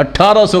1800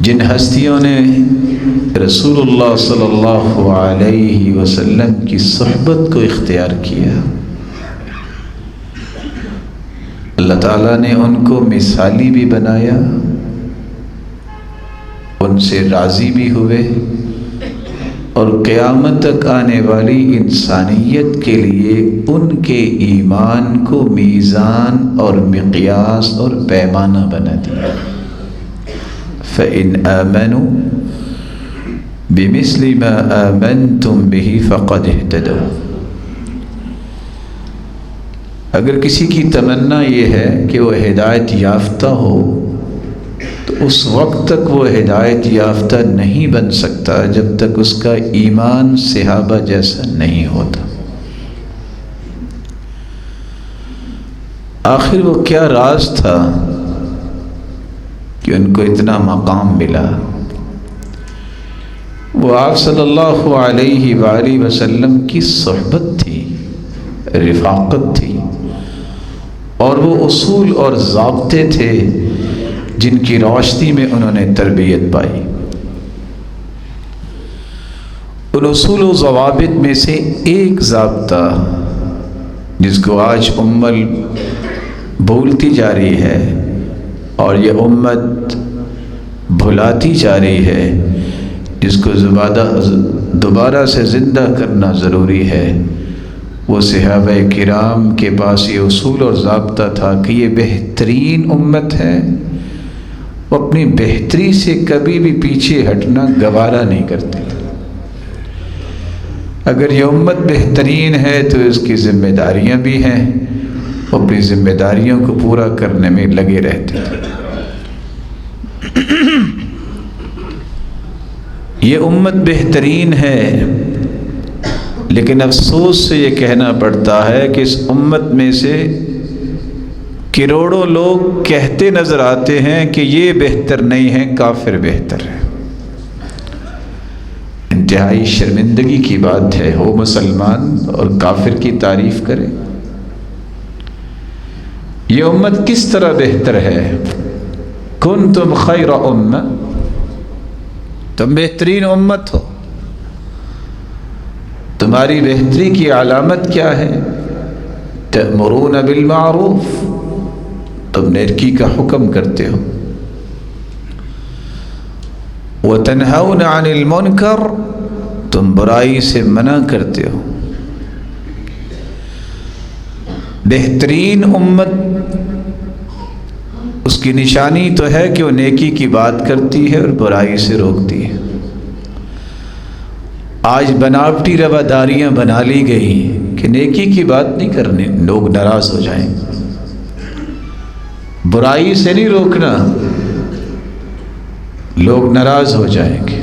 جن ہستیوں نے رسول اللہ صلی اللہ علیہ وسلم کی صحبت کو اختیار کیا، اللہ تعالیٰ نے ان کو مثالی بھی بنایا، ان سے راضی بھی ہوئے، اور قیامت تک آنے والی انسانیت کے لیے ان کے ایمان کو میزان اور مقیاس اور پیمانہ بنا دیا۔ فَإِنْ آمَنُوا بِمِثْلِ مَا آمَنْتُمْ بِهِ فَقَدِ اهْتَدَوْا۔ اگر کسی کی تمنا یہ ہے کہ وہ ہدایت یافتہ ہو تو اس وقت تک وہ ہدایت یافتہ نہیں بن سکتا جب تک اس کا ایمان صحابہ جیسا نہیں ہوتا۔ آخر وہ کیا راز تھا کہ ان کو اتنا مقام ملا؟ وہ آپ صلی اللہ علیہ وآلہ وسلم کی صحبت تھی، رفاقت تھی، اور وہ اصول اور ضابطے تھے جن کی روشنی میں انہوں نے تربیت پائی۔ ان اصول و ضوابط میں سے ایک ضابطہ جس کو آج امت بھولتی جا رہی ہے اور یہ امت بھلاتی جا رہی ہے، جس کو دوبارہ سے زندہ کرنا ضروری ہے، وہ صحابہ کرام کے پاس یہ اصول اور ضابطہ تھا کہ یہ بہترین امت ہے، وہ اپنی بہتری سے کبھی بھی پیچھے ہٹنا گوارا نہیں کرتے۔ اگر یہ امت بہترین ہے تو اس کی ذمہ داریاں بھی ہیں، وہ اپنی ذمہ داریوں کو پورا کرنے میں لگے رہتے تھے۔ یہ امت بہترین ہے، لیکن افسوس سے یہ کہنا پڑتا ہے کہ اس امت میں سے کروڑوں لوگ کہتے نظر آتے ہیں کہ یہ بہتر نہیں ہے، کافر بہتر ہے۔ انتہائی شرمندگی کی بات ہے، ہو مسلمان اور کافر کی تعریف کرے۔ یہ امت کس طرح بہتر ہے؟ کنتم خیر امہ، تم بہترین امت ہو۔ تمہاری بہتری کی علامت کیا ہے؟ تأمرون بالمعروف، تم نیکی کا حکم کرتے ہو، وتنہون عن المنکر، تم برائی سے منع کرتے ہو۔ بہترین امت اس کی نشانی تو ہے کہ وہ نیکی کی بات کرتی ہے اور برائی سے روکتی ہے۔ آج بناوٹی رواداریاں بنا لی گئی کہ نیکی کی بات نہیں کرنی، لوگ ناراض ہو جائیں، برائی سے نہیں روکنا، لوگ ناراض ہو جائیں گے۔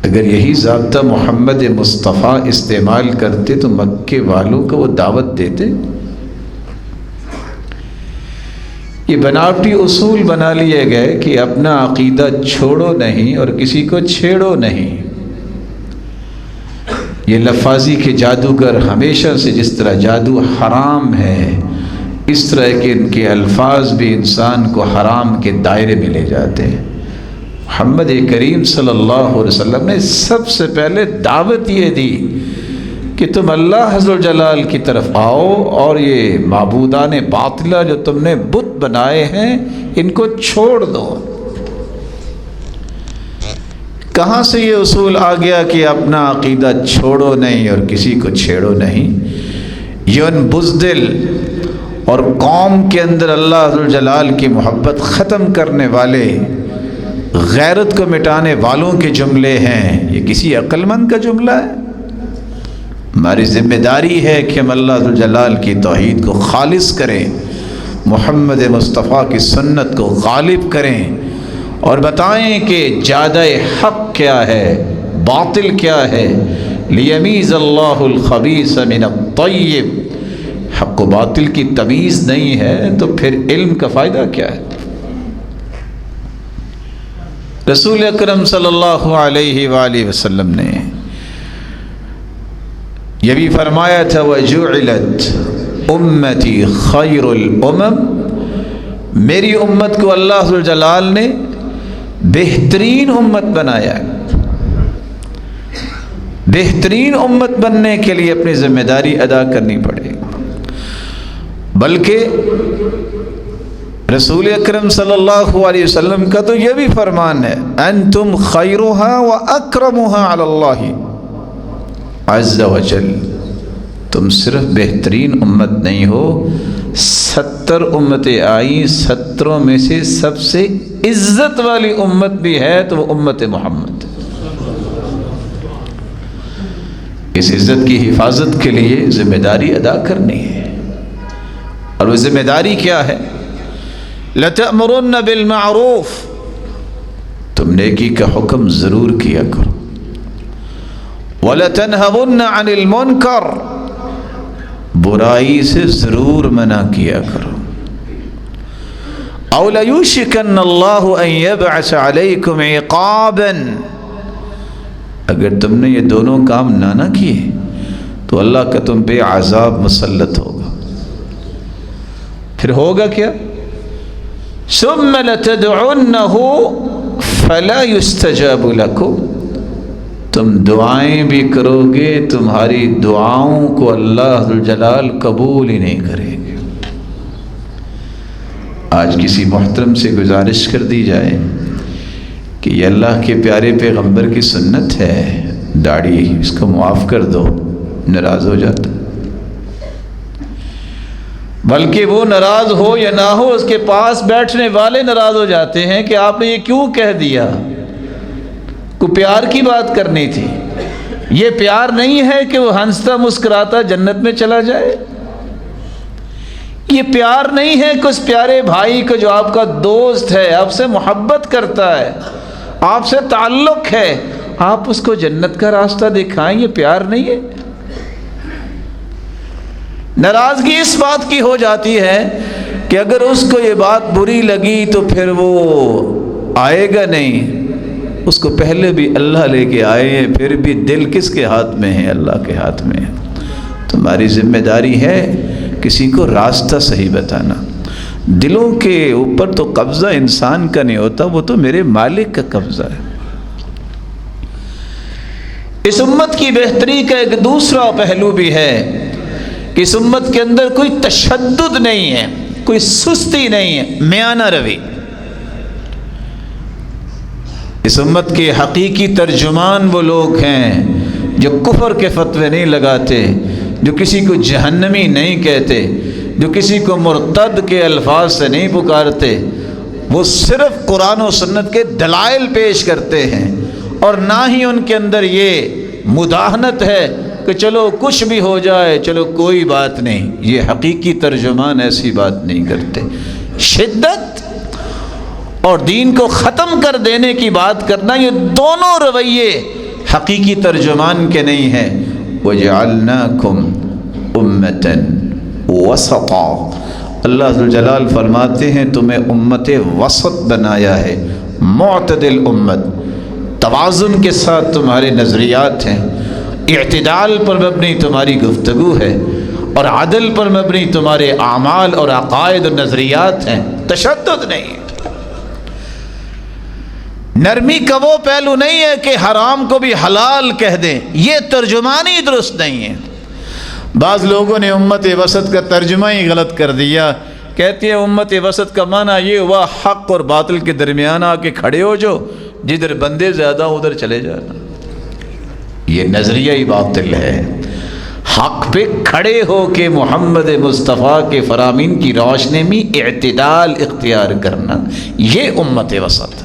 اگر یہی ضابطہ محمد مصطفیٰ استعمال کرتے تو مکے والوں کو وہ دعوت دیتے؟ یہ بناوٹی اصول بنا لیے گئے کہ اپنا عقیدہ چھوڑو نہیں اور کسی کو چھیڑو نہیں۔ یہ لفاظی کے جادوگر ہمیشہ سے جس طرح جادو حرام ہے، اس طرح کے ان کے الفاظ بھی انسان کو حرام کے دائرے میں لے جاتے ہیں۔ محمد کریم صلی اللہ علیہ وسلم نے سب سے پہلے دعوت یہ دی کہ تم اللہ عز و جلال کی طرف آؤ اور یہ معبودان باطلہ جو تم نے بت بنائے ہیں ان کو چھوڑ دو۔ کہاں سے یہ اصول آ گیا کہ اپنا عقیدہ چھوڑو نہیں اور کسی کو چھیڑو نہیں؟ یہ ان بزدل اور قوم کے اندر اللہ عز و جلال کی محبت ختم کرنے والے، غیرت کو مٹانے والوں کے جملے ہیں۔ یہ کسی عقل مند کا جملہ ہے؟ ہماری ذمہ داری ہے کہ ہم اللہ عز و جلال کی توحید کو خالص کریں، محمد مصطفیٰ کی سنت کو غالب کریں اور بتائیں کہ جادہ حق کیا ہے، باطل کیا ہے۔ لیمیز اللہ الخبیث من الطیب، حق و باطل کی تمیز نہیں ہے تو پھر علم کا فائدہ کیا ہے؟ رسول اکرم صلی اللہ علیہ وآلہ وسلم نے یہ بھی فرمایا تھا وَجُعِلَتْ أُمَّتِي خَيْرُ الْأُمَمْ، میری امت کو اللہ عز و جلال نے بہترین امت بنایا ہے۔ بہترین امت بننے کے لیے اپنی ذمہ داری ادا کرنی پڑے، بلکہ رسول اکرم صلی اللہ علیہ وسلم کا تو یہ بھی فرمان ہے، انتم خیرها واکرمها علی اللہ عز وجل، تم صرف بہترین امت نہیں ہو، 70 امتیں آئیں، 70 میں سے سب سے عزت والی امت بھی ہے تو وہ امت محمد۔ اس عزت کی حفاظت کے لیے ذمہ داری ادا کرنی ہے، اور وہ ذمہ داری کیا ہے؟ لَتَأْمُرُنَّ بِالْمَعْرُوفِ، تم نیکی کا حکم ضرور کیا کرو، وَلَتَنْهَوُنَّ عَنِ الْمُنْكَرِ، برائی سے ضرور منع کیا کرو، أَوْ لَيُوشِكَنَّ اللَّهُ أَن يَبْعَثَ عَلَيْكُمْ عِقَابًا، اگر تم نے یہ دونوں کام نہ کیے تو اللہ کا تم پہ عذاب مسلط ہوگا۔ پھر ہوگا کیا؟ ثُمَّ لَتَدْعُنَّهُ فَلَا يُسْتَجَابُ لَكُمْ، تم دعائیں بھی کرو گے، تمہاری دعاؤں کو اللہ ذوالجلال قبول ہی نہیں کریں گے۔ آج کسی محترم سے گزارش کر دی جائے کہ یہ اللہ کے پیارے پیغمبر کی سنت ہے، داڑھی اس کو معاف کر دو، ناراض ہو جاتا، بلکہ وہ ناراض ہو یا نہ ہو اس کے پاس بیٹھنے والے ناراض ہو جاتے ہیں کہ آپ نے یہ کیوں کہہ دیا، کو پیار کی بات کرنی تھی۔ یہ پیار نہیں ہے کہ وہ ہنستا مسکراتا جنت میں چلا جائے، یہ پیار نہیں ہے کہ اس پیارے بھائی کو جو آپ کا دوست ہے، آپ سے محبت کرتا ہے، آپ سے تعلق ہے، آپ اس کو جنت کا راستہ دکھائیں، یہ پیار نہیں ہے۔ ناراضگی اس بات کی ہو جاتی ہے کہ اگر اس کو یہ بات بری لگی تو پھر وہ آئے گا نہیں، اس کو پہلے بھی اللہ لے کے آئے ہیں، پھر بھی دل کس کے ہاتھ میں ہے؟ اللہ کے ہاتھ میں ہے۔ تمہاری ذمہ داری ہے کسی کو راستہ صحیح بتانا۔ دلوں کے اوپر تو قبضہ انسان کا نہیں ہوتا، وہ تو میرے مالک کا قبضہ ہے۔ اس امت کی بہتری کا ایک دوسرا پہلو بھی ہے کہ اس امت کے اندر کوئی تشدد نہیں ہے، کوئی سستی نہیں ہے، میانہ روی۔ اس امت کے حقیقی ترجمان وہ لوگ ہیں جو کفر کے فتوے نہیں لگاتے، جو کسی کو جہنمی نہیں کہتے، جو کسی کو مرتد کے الفاظ سے نہیں پکارتے، وہ صرف قرآن و سنت کے دلائل پیش کرتے ہیں، اور نہ ہی ان کے اندر یہ مداہنت ہے کہ چلو کچھ بھی ہو جائے، چلو کوئی بات نہیں۔ یہ حقیقی ترجمان ایسی بات نہیں کرتے۔ شدت اور دین کو ختم کر دینے کی بات کرنا، یہ دونوں رویے حقیقی ترجمان کے نہیں ہیں۔ وَجَعَلْنَاكُمْ أُمَّةً وَسَطًا، اللہ ذوالجلال فرماتے ہیں تمہیں امت وسط بنایا ہے، معتدل امت، توازن کے ساتھ تمہارے نظریات ہیں، اعتدال پر مبنی تمہاری گفتگو ہے، اور عدل پر مبنی تمہارے اعمال اور عقائد اور نظریات ہیں، تشدد نہیں ہے۔ نرمی کا وہ پہلو نہیں ہے کہ حرام کو بھی حلال کہہ دیں، یہ ترجمانی درست نہیں ہے۔ بعض لوگوں نے امت وسط کا ترجمہ ہی غلط کر دیا، کہتے ہیں امت وسط کا معنی یہ ہوا حق اور باطل کے درمیان آ کے کھڑے ہو جو، جدھر بندے زیادہ ادھر چلے جانا۔ یہ نظریہ ہی باطل ہے۔ حق پہ کھڑے ہو کے محمد مصطفیٰ کے فرامین کی روشنی میں اعتدال اختیار کرنا، یہ امت وسط۔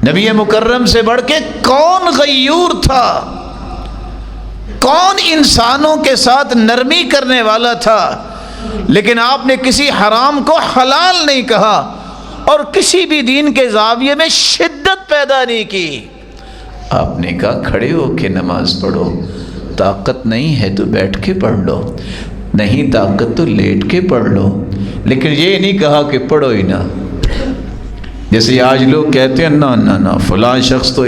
نبی مکرم سے بڑھ کے کون غیور تھا؟ کون انسانوں کے ساتھ نرمی کرنے والا تھا؟ لیکن آپ نے کسی حرام کو حلال نہیں کہا، اور کسی بھی دین کے زاویے میں شدت پیدا نہیں کی۔ آپ نے کہا کھڑے ہو کے نماز پڑھو، طاقت نہیں ہے تو بیٹھ کے پڑھ لو، نہیں طاقت تو لیٹ کے پڑھ لو، لیکن یہ نہیں کہا کہ پڑھو ہی نہ۔ جیسے آج لوگ کہتے ہیں نہ فلاں شخص تو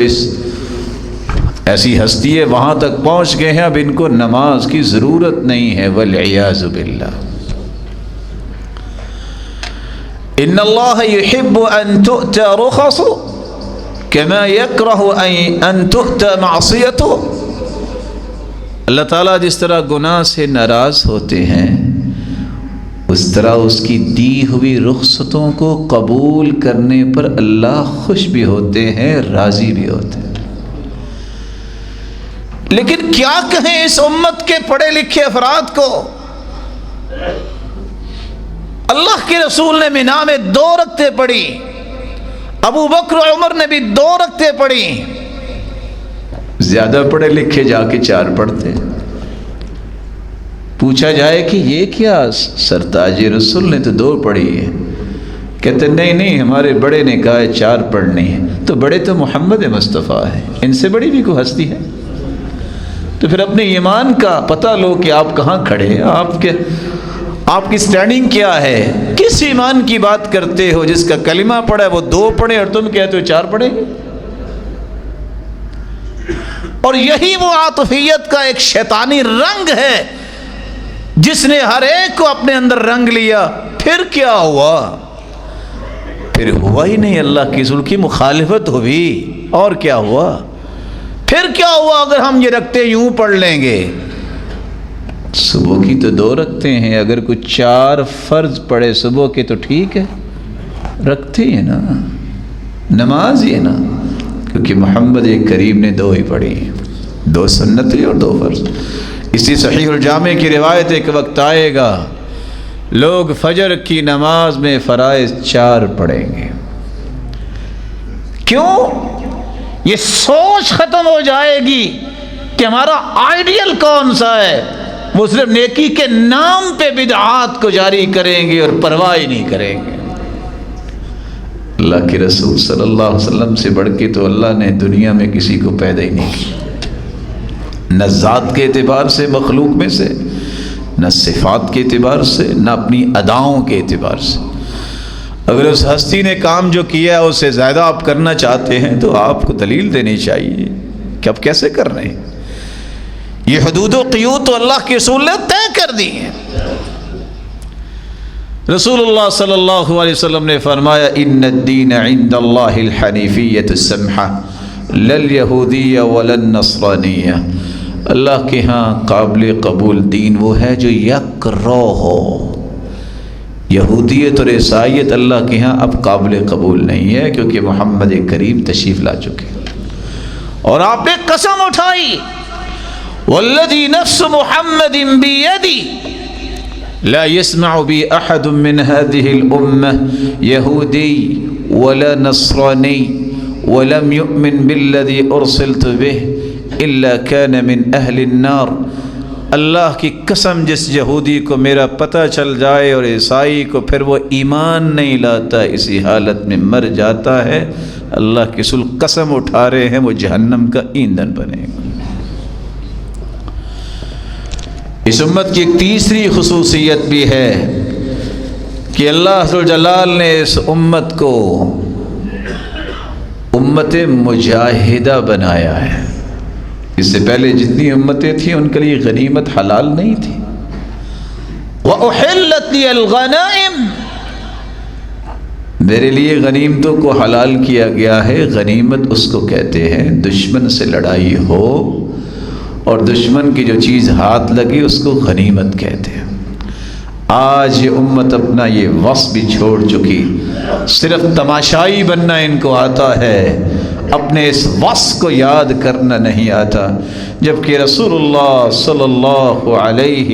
ایسی ہستی ہے، وہاں تک پہنچ گئے ہیں، اب ان کو نماز کی ضرورت نہیں ہے، والعیاذ باللہ۔ ان اللہ یحب ان تؤتى رخص کما یکرہ ان تؤتى معصیت. اللہ تعالیٰ جس طرح گناہ سے ناراض ہوتے ہیں اس طرح اس کی دی ہوئی رخصتوں کو قبول کرنے پر اللہ خوش بھی ہوتے ہیں، راضی بھی ہوتے ہیں. لیکن کیا کہیں اس امت کے پڑھے لکھے افراد کو؟ اللہ کے رسول نے مینا میں 2 رکعتیں پڑھی، ابو بکر و عمر نے بھی 2 رکعتیں پڑھی، زیادہ پڑھے لکھے جا کے 4 پڑھتے. پوچھا جائے کہ یہ کیا؟ سرتاج رسول نے تو 2 پڑھی ہے. کہتے نہیں ہمارے بڑے نے کہا ہے 4 پڑھنی ہے. تو بڑے تو محمد مصطفیٰ ہے، ان سے بڑی بھی کوئی ہستی ہے؟ تو پھر اپنے ایمان کا پتہ لو کہ آپ کہاں کھڑے ہیں، آپ کی سٹینڈنگ کیا ہے، کس ایمان کی بات کرتے ہو؟ جس کا کلمہ پڑھا ہے وہ 2 پڑھے اور تم کہتے ہو 4 پڑھیں گے. اور یہی وہ عاطفیت کا ایک شیطانی رنگ ہے جس نے ہر ایک کو اپنے اندر رنگ لیا. پھر کیا ہوا؟ پھر ہوا ہی نہیں، اللہ کی رسول کی مخالفت ہوئی. اور کیا ہوا؟ پھر کیا ہوا اگر ہم یہ رکھتے یوں پڑھ لیں گے؟ صبح کی تو 2 رکھتے ہیں، اگر کوئی 4 فرض پڑھے صبح کے تو ٹھیک ہے، رکھتے ہیں نا، نماز ہی ہے نا. کیونکہ محمد کریم نے 2 ہی پڑھی، 2 سنتیں اور 2 فرض. اسی صحیح الجامع کی روایت ایک وقت آئے گا لوگ فجر کی نماز میں فرائض 4 پڑھیں گے. کیوں؟ یہ سوچ ختم ہو جائے گی کہ ہمارا آئیڈیل کون سا ہے. وہ صرف نیکی کے نام پہ بدعات کو جاری کریں گے اور پرواہ ہی نہیں کریں گے. اللہ کے رسول صلی اللہ علیہ وسلم سے بڑھ کے تو اللہ نے دنیا میں کسی کو پیدا ہی نہیں کیا، نہ ذات کے اعتبار سے مخلوق میں سے، نہ صفات کے اعتبار سے، نہ اپنی اداؤں کے اعتبار سے. اگر اس ہستی نے کام جو کیا ہے اسے زیادہ آپ کرنا چاہتے ہیں تو آپ کو دلیل دینی چاہیے کہ آپ کیسے کر رہے ہیں. یہ حدود و قیود تو اللہ کے رسول نے طے کر دی ہیں. رسول اللہ صلی اللہ علیہ وسلم نے فرمایا ان الدین عند اللہ الحنیفیۃ السمحہ لا الیہودیہ ولا النصرانیہ. اللہ کے ہاں قابل قبول دین وہ ہے جو یک رو ہو. یہودیت اور عیسائیت اللہ کے ہاں اب قابل قبول نہیں ہے، کیونکہ محمد کریم تشریف لا چکے. اور آپ نے قسم اٹھائی والذی نفس محمد بیدی لا يسمع بی احد من هذه الامة یہودی ولا نصرانی ولم يؤمن بالذی ارسلت به الا كان من اہل النار. اللہ کی قسم جس یہودی کو میرا پتہ چل جائے اور عیسائی کو پھر وہ ایمان نہیں لاتا، اسی حالت میں مر جاتا ہے، اللہ کے رسول قسم اٹھا رہے ہیں وہ جہنم کا ایندھن بنے گا. اس امت کی ایک تیسری خصوصیت بھی ہے کہ اللہ ذو الجلال نے اس امت کو امت مجاہدہ بنایا ہے. اس سے پہلے جتنی امتیں تھیں ان کے لیے غنیمت حلال نہیں تھی. وَأُحِلَّتْ لِيَ الْغَنَائِمُ، میرے لیے غنیمتوں کو حلال کیا گیا ہے. غنیمت اس کو کہتے ہیں دشمن سے لڑائی ہو اور دشمن کی جو چیز ہاتھ لگی اس کو غنیمت کہتے ہیں. آج یہ امت اپنا یہ وصف بھی چھوڑ چکی، صرف تماشائی بننا ان کو آتا ہے، اپنے اس وصف کو یاد کرنا نہیں آتا. جبکہ رسول اللہ صلی اللہ علیہ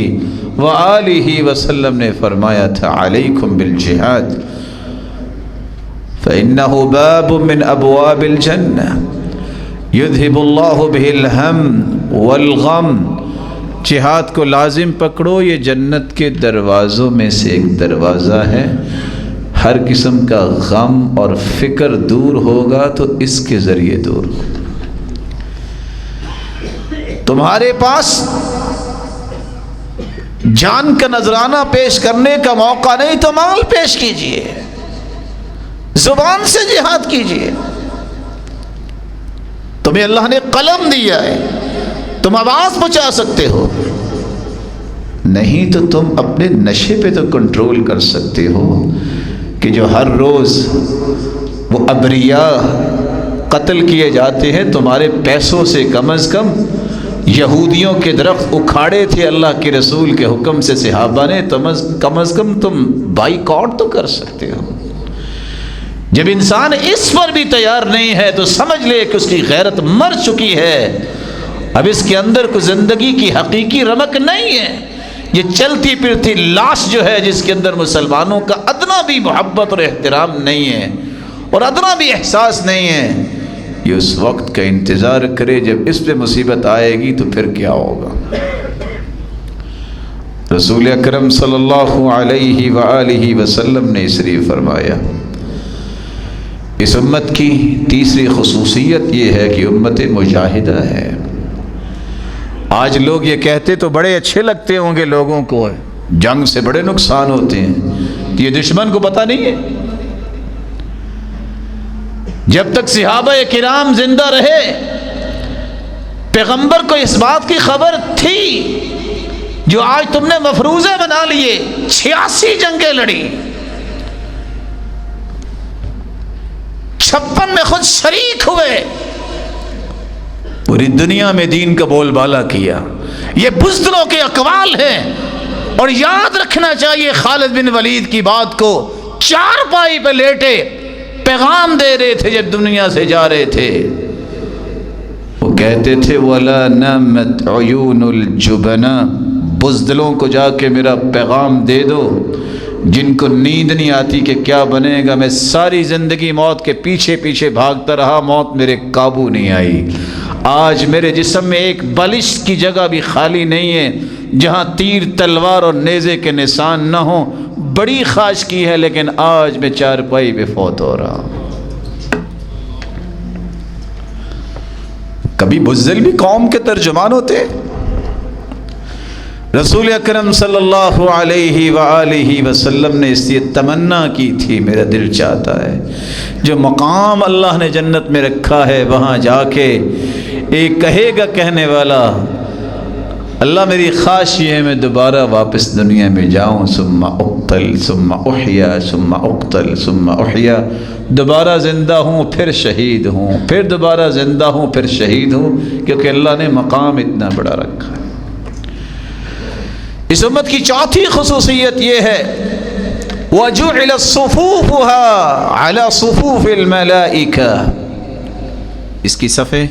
وآلہ وسلم نے فرمایا تھا علیکم بالجہاد فإنه باب من ابواب الجنہ یذہب اللہ بہ الہم والغم. جہاد کو لازم پکڑو، یہ جنت کے دروازوں میں سے ایک دروازہ ہے. ہر قسم کا غم اور فکر دور ہوگا تو اس کے ذریعے دور ہوگا. تمہارے پاس جان کا نذرانہ پیش کرنے کا موقع نہیں تو مال پیش کیجئے، زبان سے جہاد کیجئے. تمہیں اللہ نے قلم دیا ہے، تم آواز پہنچا سکتے ہو، نہیں تو تم اپنے نشے پہ تو کنٹرول کر سکتے ہو. کہ جو ہر روز وہ ابریا قتل کیے جاتے ہیں تمہارے پیسوں سے، کم از کم یہودیوں کے درخت اکھاڑے تھے اللہ کے رسول کے حکم سے صحابہ نے، کم از کم تم بائیکاٹ تو کر سکتے ہو۔ جب انسان اس پر بھی تیار نہیں ہے تو سمجھ لے کہ اس کی غیرت مر چکی ہے، اب اس کے اندر کوئی زندگی کی حقیقی رمق نہیں ہے۔ یہ چلتی پھرتی لاش جو ہے جس کے اندر مسلمانوں کا ادنا بھی محبت اور احترام نہیں ہے اور ادنا بھی احساس نہیں ہے، یہ اس وقت کا انتظار کرے جب اس پہ مصیبت آئے گی تو پھر کیا ہوگا۔ رسول اکرم صلی اللہ علیہ وآلہ وسلم نے اس لیے فرمایا، اس امت کی تیسری خصوصیت یہ ہے کہ امت مجاہدہ ہے۔ آج لوگ یہ کہتے تو بڑے اچھے لگتے ہوں گے لوگوں کو، جنگ سے بڑے نقصان ہوتے ہیں، یہ دشمن کو پتہ نہیں ہے۔ جب تک صحابہ کرام زندہ رہے پیغمبر کو اس بات کی خبر تھی، جو آج تم نے مفروضے بنا لیے، 86 جنگیں لڑی، 56 میں خود شریک ہوئے، پوری دنیا میں دین کا بول بالا کیا۔ یہ بزدلوں کے اقوال ہیں، اور یاد رکھنا چاہیے خالد بن ولید کی بات کو، چارپائی پہ لیٹے پیغام دے رہے تھے جب دنیا سے جا رہے تھے، وہ کہتے تھے وَلَا نَامَتْ عُيُونُ الْجُبَنَا، بزدلوں کو جا کے میرا پیغام دے دو جن کو نیند نہیں آتی کہ کیا بنے گا، میں ساری زندگی موت کے پیچھے پیچھے بھاگتا رہا، موت میرے قابو نہیں آئی، آج میرے جسم میں ایک بلش کی جگہ بھی خالی نہیں ہے جہاں تیر تلوار اور نیزے کے نشان نہ ہوں، بڑی خواہش کی ہے لیکن آج میں چارپائی پہ فوت ہو رہا ہوں۔ کبھی بزدل بھی قوم کے ترجمان ہوتے، رسول اکرم صلی اللہ علیہ وآلہ وسلم نے اس لیے تمنا کی تھی، میرا دل چاہتا ہے جو مقام اللہ نے جنت میں رکھا ہے وہاں جا کے ایک کہے گا کہنے والا، اللہ میری خواہش یہ ہے میں دوبارہ واپس دنیا میں جاؤں، ثم اقتل ثم احیا ثم اقتل ثم احیا، دوبارہ زندہ ہوں پھر شہید ہوں، پھر دوبارہ زندہ ہوں پھر شہید ہوں، کیونکہ اللہ نے مقام اتنا بڑا رکھا ہے۔ اس امت کی چوتھی خصوصیت یہ ہے وَجُعِلَ صُفُوفُهَا عَلَى صُفُوفِ الْمَلَائِكَةِ، اس کی صفیں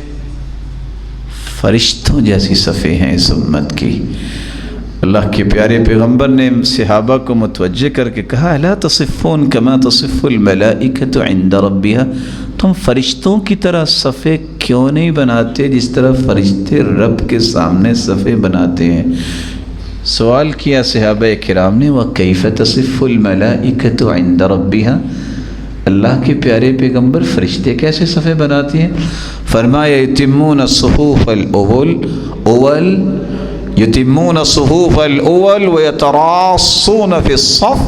فرشتوں جیسی صفیں ہیں اس امت کی۔ اللہ کے پیارے پیغمبر نے صحابہ کو متوجہ کر کے کہا اَلَا تَصِفُّونَ كَمَا تَصِفُّ الْمَلَائِكَةُ عِنْدَ رَبِّهَا، تم فرشتوں کی طرح صفیں کیوں نہیں بناتے جس طرح فرشتے رب کے سامنے صفیں بناتے ہیں؟ سوال کیا صحابہ کرام نے وَكَيْفَ تَصِفُّ الْمَلَائِكَةُ عِنْدَ رَبِّهَا، اللہ کے پیارے پیغمبر فرشتے کیسے صفیں بناتی ہیں؟ فرمایا یتمون الصفوف الاول یتمون الصفوف الاول ویتراصون فی الصف،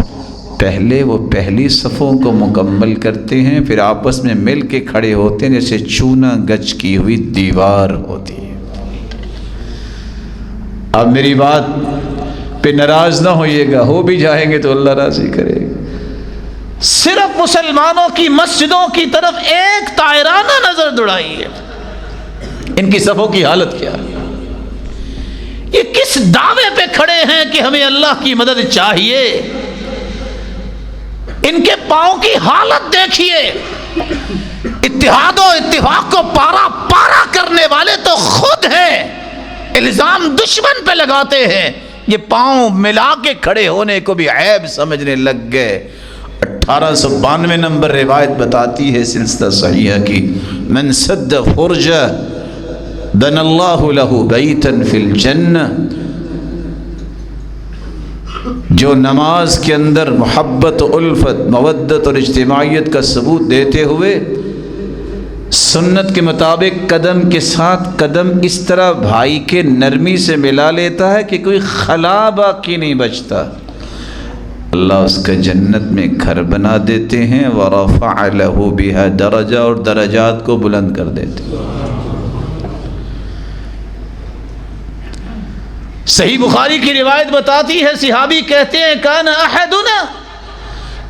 پہلے وہ پہلی صفوں کو مکمل کرتے ہیں، پھر آپس میں مل کے کھڑے ہوتے ہیں جیسے چونا گچ کی ہوئی دیوار ہوتی ہے۔ اب میری بات پہ ناراض نہ ہوئیے گا، ہو بھی جائیں گے تو اللہ راضی کرے گا۔ صرف مسلمانوں کی مسجدوں کی طرف ایک طائرانہ نظر دوڑائیے، ان کی صفوں کی حالت کیا ہے؟ یہ کس دعوے پہ کھڑے ہیں کہ ہمیں اللہ کی مدد چاہیے؟ ان کے پاؤں کی حالت دیکھیے، اتحاد و اتفاق کو پارا پارا کرنے والے تو خود ہیں، الزام دشمن پہ لگاتے ہیں، یہ پاؤں ملا کے کھڑے ہونے کو بھی عیب سمجھنے لگ گئے۔ 1892 نمبر روایت بتاتی ہے سلسلہ صحیحہ کی، من سد فرجہ بن اللہ لہ بیتا فی الجنہ، جو نماز کے اندر محبت الفت مودت اور اجتماعیت کا ثبوت دیتے ہوئے سنت کے مطابق قدم کے ساتھ قدم اس طرح بھائی کے نرمی سے ملا لیتا ہے کہ کوئی خلا باقی نہیں بچتا، اللہ اس کا جنت میں گھر بنا دیتے ہیں، وَرَفَعَ لَهُ بِهَا درجہ، اور درجات کو بلند کر دیتے ہیں۔ صحیح بخاری کی روایت بتاتی ہے، صحابی کہتے ہیں کان احدنا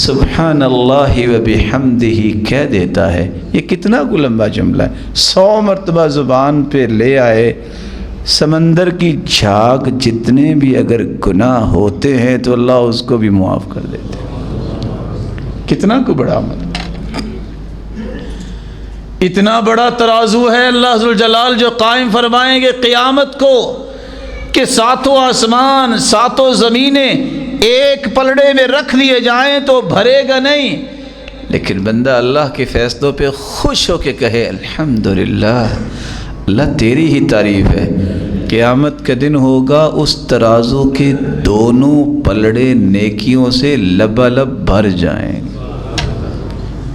سبحان اللہ و بحمدہ کہہ دیتا ہے، یہ کتنا کو لمبا جملہ ہے، 100 مرتبہ زبان پہ لے آئے، سمندر کی جھاگ جتنے بھی اگر گناہ ہوتے ہیں تو اللہ اس کو بھی معاف کر دیتے ہیں۔ کتنا کو بڑا عمل، اتنا بڑا ترازو ہے اللہ ذوالجلال جو قائم فرمائیں گے قیامت کو کہ 7 آسمان 7 زمینیں ایک پلڑے میں رکھ لیے جائیں تو بھرے گا نہیں، لیکن بندہ اللہ کے فیصلوں پہ خوش ہو کے کہے الحمدللہ، اللہ تیری ہی تعریف ہے۔ قیامت کا دن ہوگا، اس ترازو کے دونوں پلڑے نیکیوں سے لبالب بھر جائیں،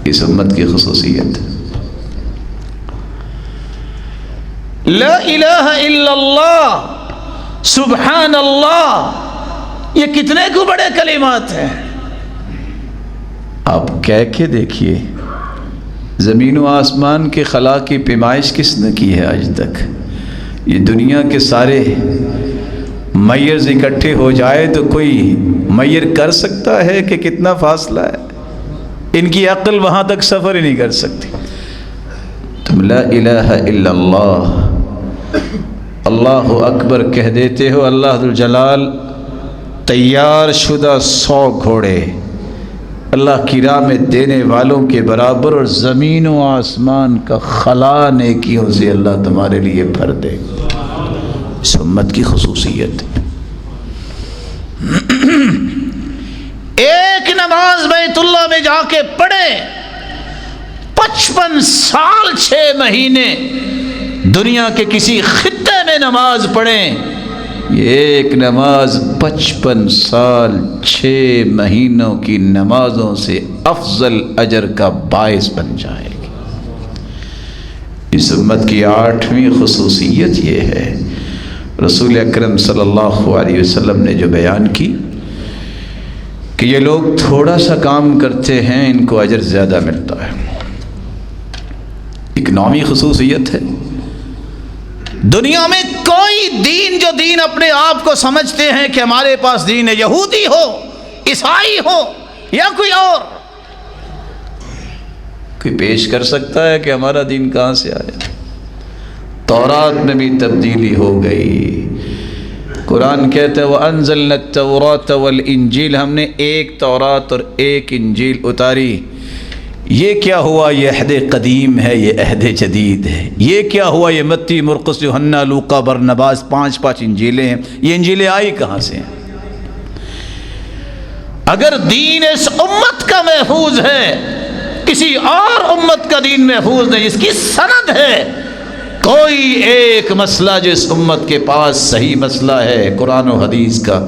اس امت کی خصوصیت ہے۔ لا الہ الا اللہ، سبحان اللہ، یہ کتنے کو بڑے کلمات ہیں۔ آپ کہہ کے دیکھیے، زمین و آسمان کے خلا کی پیمائش کس نے کی ہے آج تک؟ یہ دنیا کے سارے میئرز اکٹھے ہو جائے تو کوئی میئر کر سکتا ہے کہ کتنا فاصلہ ہے؟ ان کی عقل وہاں تک سفر ہی نہیں کر سکتی۔ تم لا الہ الا اللہ، اللہ اکبر کہہ دیتے ہو، اللہ ذوالجلال تیار شدہ 100 گھوڑے اللہ کی راہ میں دینے والوں کے برابر، اور زمین و آسمان کا خلا نیکیوں سے اللہ تمہارے لیے بھر دے۔ اس امت کی خصوصیت، ایک نماز بیت اللہ میں جا کے پڑھے، 55 سال 6 مہینے دنیا کے کسی خطے میں نماز پڑھیں، یہ ایک نماز 55 سال 6 مہینوں کی نمازوں سے افضل اجر کا باعث بن جائے گی۔ اس امت کی 8ویں خصوصیت یہ ہے، رسول اکرم صلی اللہ علیہ وسلم نے جو بیان کی کہ یہ لوگ تھوڑا سا کام کرتے ہیں، ان کو اجر زیادہ ملتا ہے۔ ایک 9ویں خصوصیت ہے، دنیا میں کوئی دین جو دین اپنے آپ کو سمجھتے ہیں کہ ہمارے پاس دین ہے، یہودی ہو، عیسائی ہو یا کوئی اور، کوئی پیش کر سکتا ہے کہ ہمارا دین کہاں سے آیا؟ تورات میں بھی تبدیلی ہو گئی۔ قرآن کہتا ہے وَأَنزَلْنَا التَّوْرَاةَ وَالْإِنجِيلَ، ہم نے ایک تورات اور ایک انجیل اتاری۔ یہ کیا ہوا؟ یہ عہد قدیم ہے، یہ عہد جدید ہے۔ یہ کیا ہوا؟ یہ متی، مرقس، یوحنا، لوقا، برنباس، 5 انجیلیں ہیں۔ یہ انجیلیں آئی کہاں سے ہیں؟ اگر دین اس امت کا محفوظ ہے، کسی اور امت کا دین محفوظ نہیں، اس کی سند ہے۔ کوئی ایک مسئلہ جو اس امت کے پاس صحیح مسئلہ ہے قرآن و حدیث کا،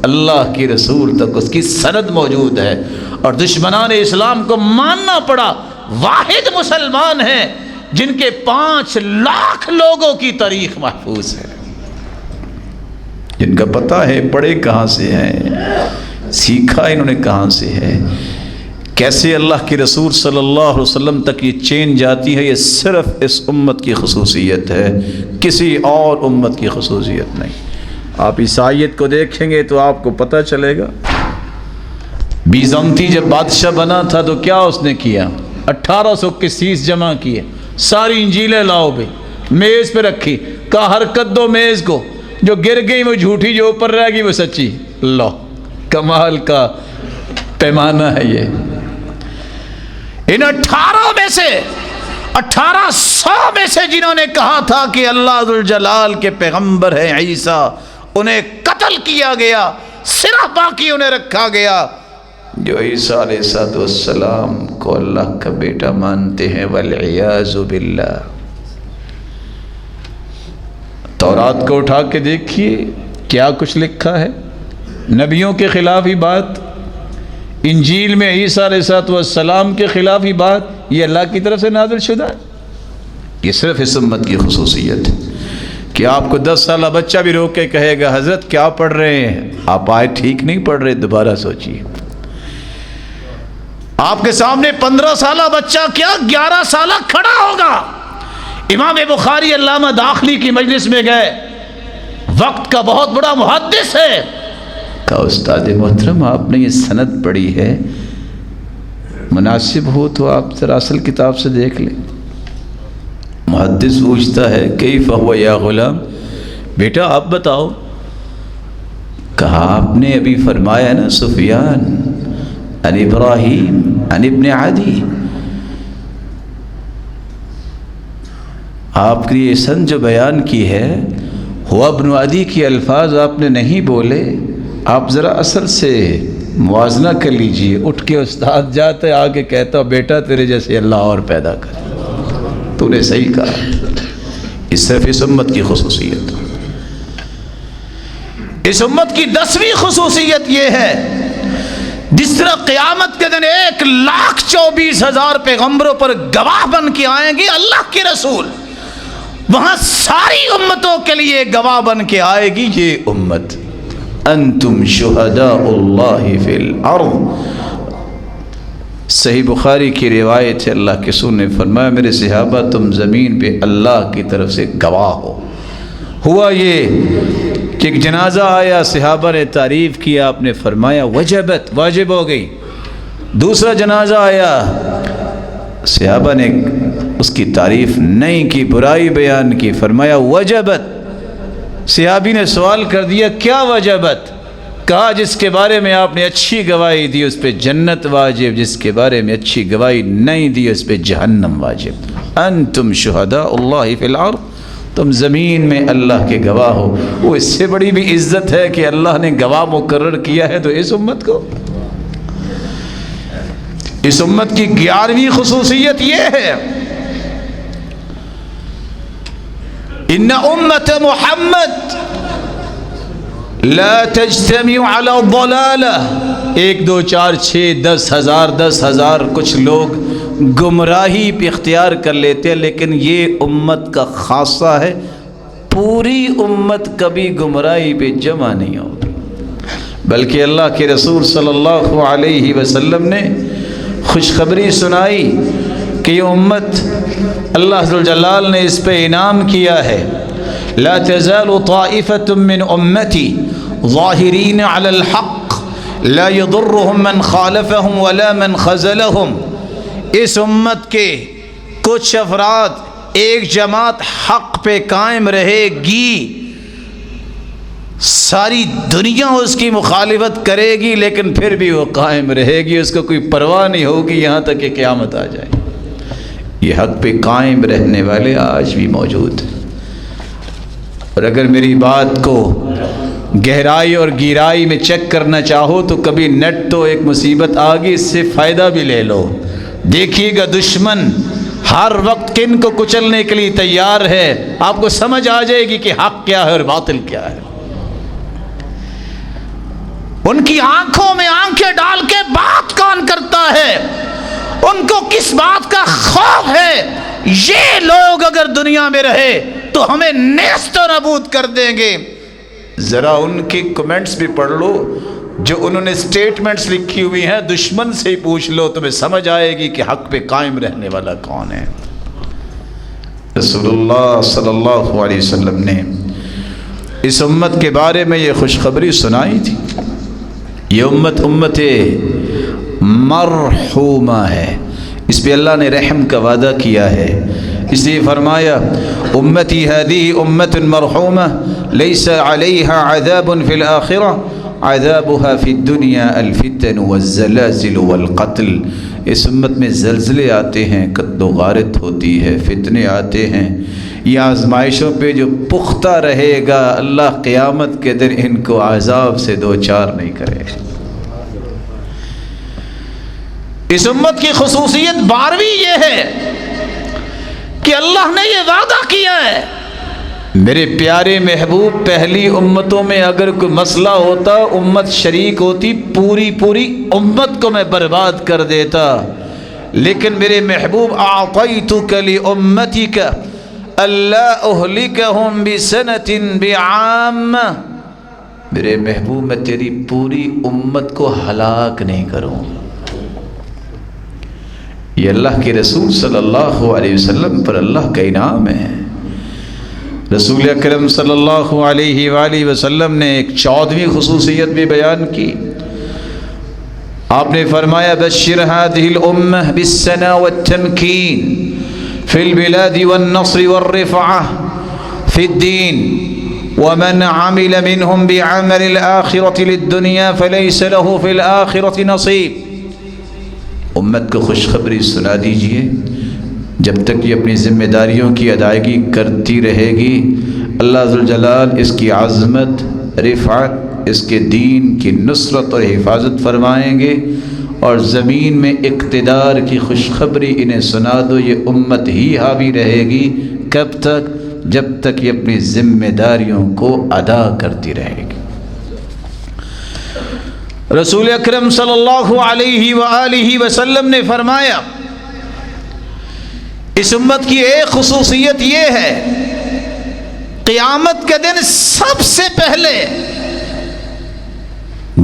اللہ کی رسول تک اس کی سند موجود ہے، اور دشمنان اسلام کو ماننا پڑا۔ واحد مسلمان ہیں جن کے 5 لاکھ لوگوں کی تاریخ محفوظ ہے، جن کا پتہ ہے پڑھے کہاں سے ہیں، سیکھا انہوں نے کہاں سے ہے، کیسے اللہ کے رسول صلی اللہ علیہ وسلم تک یہ چین جاتی ہے۔ یہ صرف اس امت کی خصوصیت ہے، کسی اور امت کی خصوصیت نہیں۔ آپ عیسائیت کو دیکھیں گے تو آپ کو پتہ چلے گا، بیزنطی جب بادشاہ بنا تھا تو کیا اس نے کیا؟ 1800 قسیس جمع کیے، ساری انجیلیں لاؤ بھائی، میز پہ رکھی، کہا حرکت دو میز کو، جو گر گئی وہ جھوٹی، جو اوپر رہ گئی وہ سچی۔ اللہ، کمال کا پیمانہ ہے یہ۔ ان 18 میں سے 1800 میں سے جنہوں نے کہا تھا کہ اللہ ذوالجلال کے پیغمبر ہیں عیسیٰ، انہیں قتل کیا گیا، صرف باقی انہیں رکھا گیا جو عیسیٰ علیہ السلام کو اللہ کا بیٹا مانتے ہیں، والعیاذ باللہ۔ تورات کو اٹھا کے دیکھیے کیا کچھ لکھا ہے، نبیوں کے خلاف ہی بات، انجیل میں عیسیٰ علیہ السلام کے خلاف ہی بات، یہ اللہ کی طرف سے نازل شدہ ہے۔ یہ صرف اس امت کی خصوصیت ہے کہ آپ کو 10 سالہ بچہ بھی روک کے کہے گا حضرت کیا پڑھ رہے ہیں؟ آپ آئے ٹھیک نہیں پڑھ رہے، دوبارہ سوچیے۔ آپ کے سامنے 15 سالہ بچہ کیا 11 سالہ کھڑا ہوگا۔ امام بخاری علامہ داخلی کی مجلس میں گئے، وقت کا بہت بڑا محدث ہے، کہا استاد محترم آپ نے یہ سند پڑھی ہے، مناسب ہو تو آپ ذرا اصل کتاب سے دیکھ لیں۔ محدث پوچھتا ہے کیف ہوا یا غلام، بیٹا آپ بتاؤ۔ کہا آپ نے ابھی فرمایا نا سفیان عن ابراہیم عن ابن عدی، آپ کی یہ سند جو بیان کی ہے ہوا ابن عدی کے الفاظ آپ نے نہیں بولے، آپ ذرا اصل سے موازنہ کر لیجئے۔ اٹھ کے استاد جاتے آگے کہتا بیٹا تیرے جیسے اللہ اور پیدا کر، تو نے صحیح کہا۔ اس صرف اس امت کی خصوصیت، اس امت کی 10ویں خصوصیت یہ ہے، جس طرح قیامت کے دن 1,24,000 پیغمبروں پر گواہ بن کے آئیں گے اللہ کے رسول، وہاں ساری امتوں کے لیے گواہ بن کے آئے گی یہ امت۔ انتم شہداء اللہ فی الارض، صحیح بخاری کی روایت ہے، اللہ کے رسول نے فرمایا میرے صحابہ تم زمین پہ اللہ کی طرف سے گواہ ہو۔ ہوا یہ کہ ایک جنازہ آیا، صحابہ نے تعریف کیا، آپ نے فرمایا وجبت، واجب ہو گئی۔ دوسرا جنازہ آیا، صحابہ نے اس کی تعریف نہیں کی، برائی بیان کی، فرمایا وجبت۔ صحابی نے سوال کر دیا کیا وجبت؟ کہا جس کے بارے میں آپ نے اچھی گواہی دی اس پہ جنت واجب، جس کے بارے میں اچھی گواہی نہیں دی اس پہ جہنم واجب۔ انتم شہداء اللہ فی الارض، تم زمین میں اللہ کے گواہ ہو۔ وہ اس سے بڑی بھی عزت ہے کہ اللہ نے گواہ مقرر کیا ہے تو اس امت کو۔ اس امت کی 11ویں خصوصیت یہ ہے، ان امت محمد لا تجتمع علی الضلالہ۔ 1 2 4 6 10,000 کچھ لوگ گمراہی پہ اختیار کر لیتے ہیں، لیکن یہ امت کا خاصہ ہے، پوری امت کبھی گمراہی پہ جمع نہیں ہوگی، بلکہ اللہ کے رسول صلی اللہ علیہ وسلم نے خوشخبری سنائی کہ یہ امت اللہ ذوالجلال نے اس پہ انعام کیا ہے۔ لا تزال طائفة من امتی ظاہرین علی الحق لا يضرهم من خالفهم ولا من خذلهم۔ اس امت کے کچھ افراد، ایک جماعت حق پہ قائم رہے گی، ساری دنیا اس کی مخالفت کرے گی لیکن پھر بھی وہ قائم رہے گی، اس کو کوئی پرواہ نہیں ہوگی یہاں تک کہ قیامت آ جائے۔ یہ حق پہ قائم رہنے والے آج بھی موجود ہیں، اور اگر میری بات کو گہرائی اور گہرائی میں چیک کرنا چاہو تو کبھی نیٹ تو ایک مصیبت آ گئی، اس سے فائدہ بھی لے لو۔ دیکھیے گا دشمن ہر وقت کن کو کچلنے کے لیے تیار ہے، آپ کو سمجھ آ جائے گی کہ حق کیا ہے اور باطل کیا ہے۔ ان کی آنکھوں میں آنکھیں ڈال کے بات کون کرتا ہے؟ ان کو کس بات کا خوف ہے؟ یہ لوگ اگر دنیا میں رہے تو ہمیں نیست و نابود کر دیں گے۔ ذرا ان کی کمنٹس بھی پڑھ لو، جو انہوں نے سٹیٹمنٹس لکھی ہوئی ہیں، دشمن سے ہی پوچھ لو، تمہیں سمجھ آئے گی کہ حق پہ قائم رہنے والا کون ہے۔ رسول اللہ صلی اللہ علیہ وسلم نے اس امت کے بارے میں یہ خوشخبری سنائی تھی۔ یہ امت امت مرحومہ ہے، اس پہ اللہ نے رحم کا وعدہ کیا ہے، اس لیے فرمایا امتی ہذہ امت مرحومہ لیس علیہا عذاب فی الآخرہ عذابها فی الدنیا الفتن والزلازل والقتل۔ اس امت میں زلزلے آتے ہیں، قتل و غارت ہوتی ہے، فتنے آتے ہیں، یہ آزمائشوں پہ جو پختہ رہے گا اللہ قیامت کے دن ان کو عذاب سے دوچار نہیں کرے۔ اس امت کی خصوصیت 12ویں یہ ہے کہ اللہ نے یہ وعدہ کیا ہے، میرے پیارے محبوب پہلی امتوں میں اگر کوئی مسئلہ ہوتا، امت شریک ہوتی، پوری امت کو میں برباد کر دیتا، لیکن میرے محبوب اعطیتک لامتک الا اہلکہم بسنۃ بعام، میرے محبوب میں تیری پوری امت کو ہلاک نہیں کروں۔ یہ اللہ کے رسول صلی اللہ علیہ وسلم پر اللہ کا انعام ہے۔ رسول اکرم صلی اللہ علیہ وآلہ وسلم نے ایک 14ویں خصوصیت بھی بیان کی، آپ نے فرمایا بشر هذه الامة بالسنا والتمكين في البلاد والنصر والرفعة في الدين ومن عمل منهم بعمل الآخرة للدنيا فليس له في الآخرة نصيب. امت کو خوشخبری سنا دیجئے، جب تک یہ اپنی ذمہ داریوں کی ادائیگی کرتی رہے گی اللہ ذوالجلال اس کی عظمت، رفعت، اس کے دین کی نصرت اور حفاظت فرمائیں گے. اور زمین میں اقتدار کی خوشخبری انہیں سنا دو، یہ امت ہی حاوی رہے گی. کب تک؟ جب تک یہ اپنی ذمہ داریوں کو ادا کرتی رہے گی. رسول اکرم صلی اللہ علیہ وآلہ وسلم نے فرمایا اس امت کی ایک خصوصیت یہ ہے، قیامت کے دن سب سے پہلے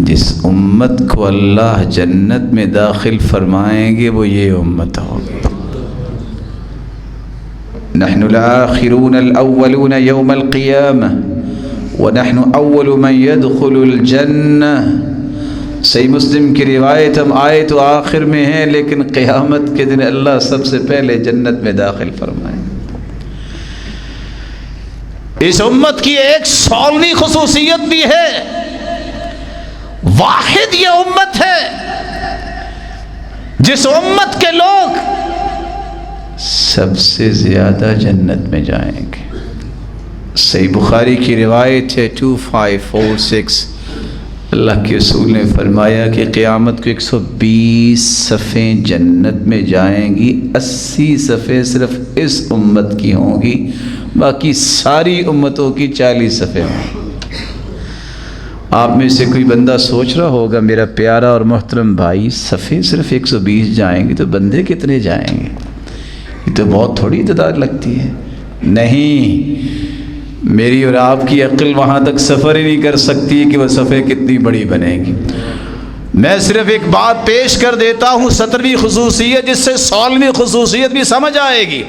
جس امت کو اللہ جنت میں داخل فرمائیں گے وہ یہ امت ہوگی. نحن الآخرون الأولون يوم القيامة ونحن أول من يدخل الجنة. صحیح مسلم کی روایت، ہم آئے تو آخر میں ہیں لیکن قیامت کے دن اللہ سب سے پہلے جنت میں داخل فرمائیں. اس امت کی ایک 16ویں خصوصیت بھی ہے، واحد یہ امت ہے جس امت کے لوگ سب سے زیادہ جنت میں جائیں گے. صحیح بخاری کی روایت ہے 2546، اللہ کے رسول نے فرمایا کہ قیامت کو 120 صفیں جنت میں جائیں گی، 80 صفیں صرف اس امت کی ہوں گی، باقی ساری امتوں کی 40 صفیں ہوں گی. آپ میں سے کوئی بندہ سوچ رہا ہوگا میرا پیارا اور محترم بھائی صفیں صرف 120 جائیں گے تو بندے کتنے جائیں گے؟ یہ تو بہت تھوڑی تعداد لگتی ہے. نہیں، میری اور آپ کی عقل وہاں تک سفر ہی نہیں کر سکتی کہ وہ صفیں کتنی بڑی بنیں گی. میں صرف ایک بات پیش کر دیتا ہوں، 17ویں خصوصیت جس سے 16ویں خصوصیت بھی سمجھ آئے گی.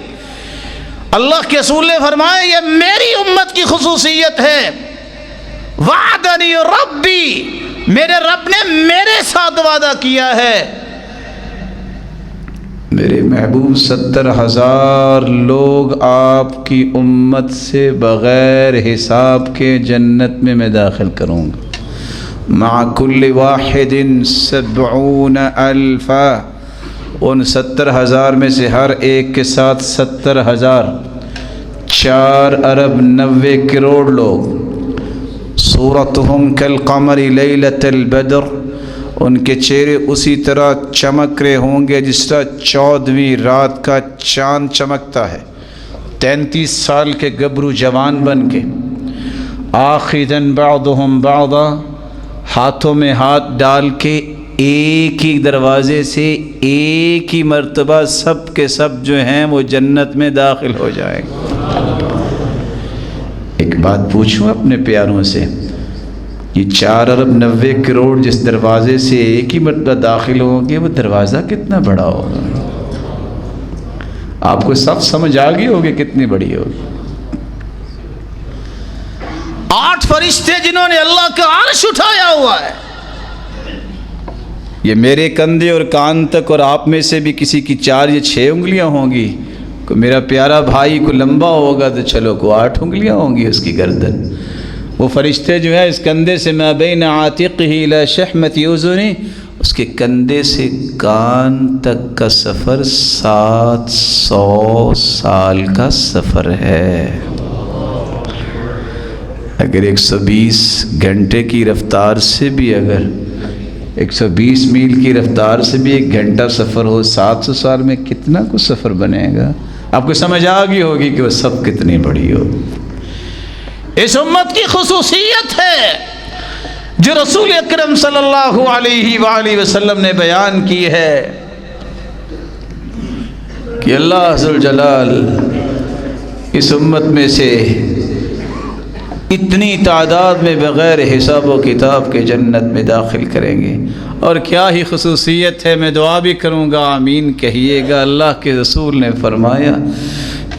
اللہ کے رسول نے فرمایا یہ میری امت کی خصوصیت ہے. وعدنی ربی، میرے رب نے میرے ساتھ وعدہ کیا ہے. میرے محبوب 70,000 لوگ آپ کی امت سے بغیر حساب کے جنت میں داخل کروں گا. مع کل واحد 70,000، ان 70,000 میں سے ہر ایک کے ساتھ 70,000، 4 ارب 90 کروڑ لوگ. صورتہم کالقمر لیلۃ البدر، ان کے چہرے اسی طرح چمک رہے ہوں گے جس طرح 14ویں رات کا چاند چمکتا ہے. 33 سال کے گبرو جوان بن کے، آخذاً بعضهم بعضا، ہاتھوں میں ہاتھ ڈال کے ایک ہی دروازے سے ایک ہی مرتبہ سب کے سب جو ہیں وہ جنت میں داخل ہو جائیں گے. ایک بات پوچھوں اپنے پیاروں سے، یہ 4 ارب 90 کروڑ جس دروازے سے ایک ہی مرتبہ داخل ہوں گے وہ دروازہ کتنا بڑا ہوگا؟ آپ کو سب سمجھ آ گئی ہوگی کتنی بڑی ہوگی. 8 فرشتے جنہوں نے اللہ کا عرش اٹھایا ہوا ہے، یہ میرے کندھے اور کان تک، اور آپ میں سے بھی کسی کی 4 یا 6 انگلیاں ہوں گی. کوئی میرا پیارا بھائی کو لمبا ہوگا تو چلو کو 8 انگلیاں ہوں گی اس کی گردن. وہ فرشتے جو ہے اس کندھے سے ما بین عاتقہ الی شحمۃ اذنہ، اس کے کندھے سے کان تک کا سفر 700 سال کا سفر ہے. اگر 120 گھنٹے کی رفتار سے بھی، اگر 120 میل کی رفتار سے بھی 1 گھنٹہ سفر ہو، 700 سال میں کتنا کچھ سفر بنے گا. آپ کو سمجھ آ گئی ہوگی کہ وہ سب کتنی بڑی ہو. اس امت کی خصوصیت ہے جو رسول اکرم صلی اللہ علیہ وآلہ وسلم نے بیان کی ہے کہ اللہ ذوالجلال اس امت میں سے اتنی تعداد میں بغیر حساب و کتاب کے جنت میں داخل کریں گے. اور کیا ہی خصوصیت ہے، میں دعا بھی کروں گا آمین کہیے گا. اللہ کے رسول نے فرمایا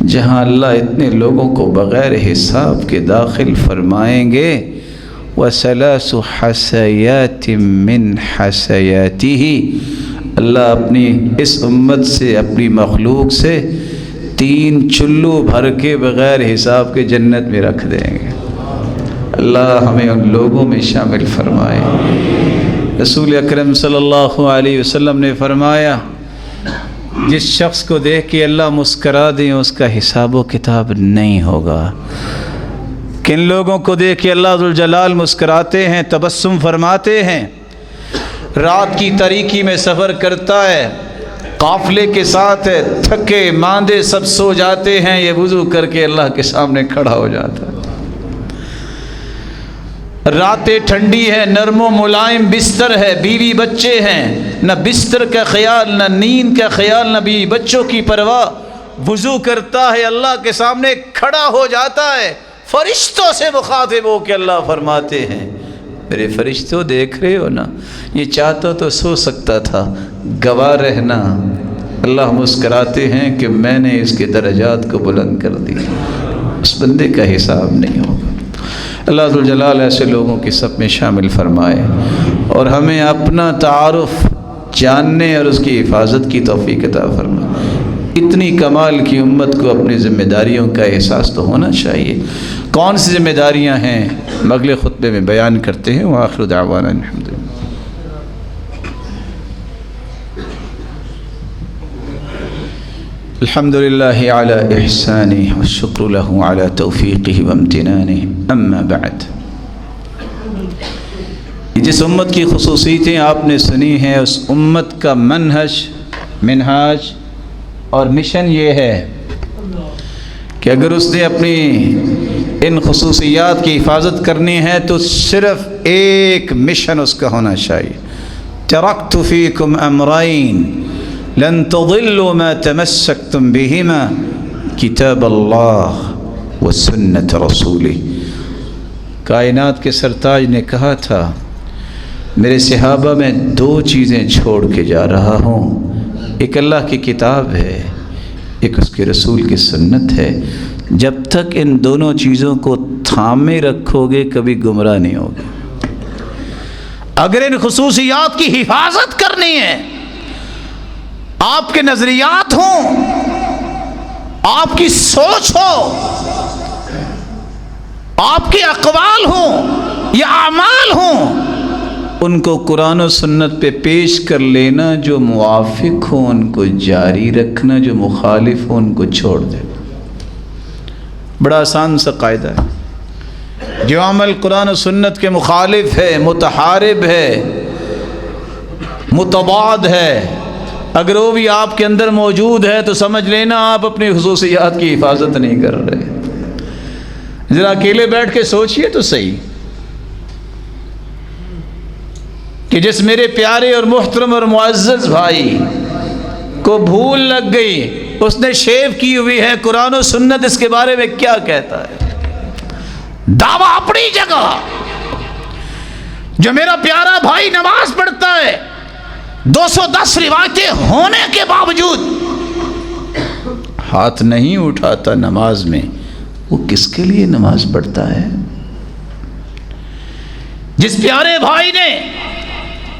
جہاں اللہ اتنے لوگوں کو بغیر حساب کے داخل فرمائیں گے وثلاث حسیات من حسیاته، اللہ اپنی اس امت سے، اپنی مخلوق سے 3 چلو بھر کے بغیر حساب کے جنت میں رکھ دیں گے۔ اللہ ہمیں ان لوگوں میں شامل فرمائے۔ رسول اکرم صلی اللہ علیہ وسلم نے فرمایا، جس شخص کو دیکھ کے اللہ مسکرا دیں اس کا حساب و کتاب نہیں ہوگا۔ کن لوگوں کو دیکھ کے اللہ ذوالجلال مسکراتے ہیں، تبسم فرماتے ہیں؟ رات کی تاریکی میں سفر کرتا ہے، قافلے کے ساتھ ہے، تھکے ماندے سب سو جاتے ہیں، یہ وضو کر کے اللہ کے سامنے کھڑا ہو جاتا ہے۔ راتیں ٹھنڈی ہے، نرم و ملائم بستر ہے، بیوی بچے ہیں، نہ بستر کا خیال، نہ نیند کا خیال، نہ بیوی بچوں کی پرواہ، وضو کرتا ہے، اللہ کے سامنے کھڑا ہو جاتا ہے، فرشتوں سے مخاطب ہو کے اللہ فرماتے ہیں، میرے فرشتوں دیکھ رہے ہو نا، یہ چاہتا تو سو سکتا تھا، گواہ رہنا۔ اللہ مسکراتے ہیں کہ میں نے اس کے درجات کو بلند کر دیا، اس بندے کا حساب نہیں ہوگا۔ اللہ ذوالجلال ایسے لوگوں کی سب میں شامل فرمائے اور ہمیں اپنا تعارف جاننے اور اس کی حفاظت کی توفیق عطا فرمائے۔ اتنی کمال کی امت کو اپنی ذمہ داریوں کا احساس تو ہونا چاہیے۔ کون سی ذمہ داریاں ہیں اگلے خطبے میں بیان کرتے ہیں۔ وآخر دعوانا الحمدللہ۔ الحمد للہ علی احسانہ والشکر لہ علی توفیقہ وامتنانہ، اما بعد۔ جس امت کی خصوصیتیں آپ نے سنی ہیں، اس امت کا منہج اور مشن یہ ہے کہ اگر اس نے اپنی ان خصوصیات کی حفاظت کرنی ہے تو صرف ایک مشن اس کا ہونا چاہیے۔ ترکت فیکم امرین لن تضلوا ما تمسکتم بہما، کتاب اللہ و سنت رسولہ۔ کائنات کے سرتاج نے کہا تھا، میرے صحابہ میں 2 چیزیں چھوڑ کے جا رہا ہوں، ایک اللہ کی کتاب ہے، ایک اس کے رسول کی سنت ہے۔ جب تک ان دونوں چیزوں کو تھامے رکھو گے کبھی گمراہ نہیں ہوگے۔ اگر ان خصوصیات کی حفاظت کرنی ہے، آپ کے نظریات ہوں، آپ کی سوچ ہو، آپ کے اقوال ہوں یا اعمال ہوں، ان کو قرآن و سنت پہ پیش کر لینا، جو موافق ہو ان کو جاری رکھنا، جو مخالف ہو ان کو چھوڑ دینا۔ بڑا آسان سا قاعدہ ہے۔ جو عمل قرآن و سنت کے مخالف ہے، متحارب ہے، متضاد ہے، اگر وہ بھی آپ کے اندر موجود ہے تو سمجھ لینا آپ اپنی خصوصیات کی حفاظت نہیں کر رہے۔ ذرا اکیلے بیٹھ کے سوچئے تو صحیح کہ جس میرے پیارے اور محترم اور معزز بھائی کو بھول لگ گئی، اس نے شیو کی ہوئی ہے، قرآن و سنت اس کے بارے میں کیا کہتا ہے؟ دعویٰ اپنی جگہ۔ جو میرا پیارا بھائی نماز پڑھتا ہے، 210 روایتیں ہونے کے باوجود ہاتھ نہیں اٹھاتا نماز میں، وہ کس کے لیے نماز پڑھتا ہے؟ جس پیارے بھائی نے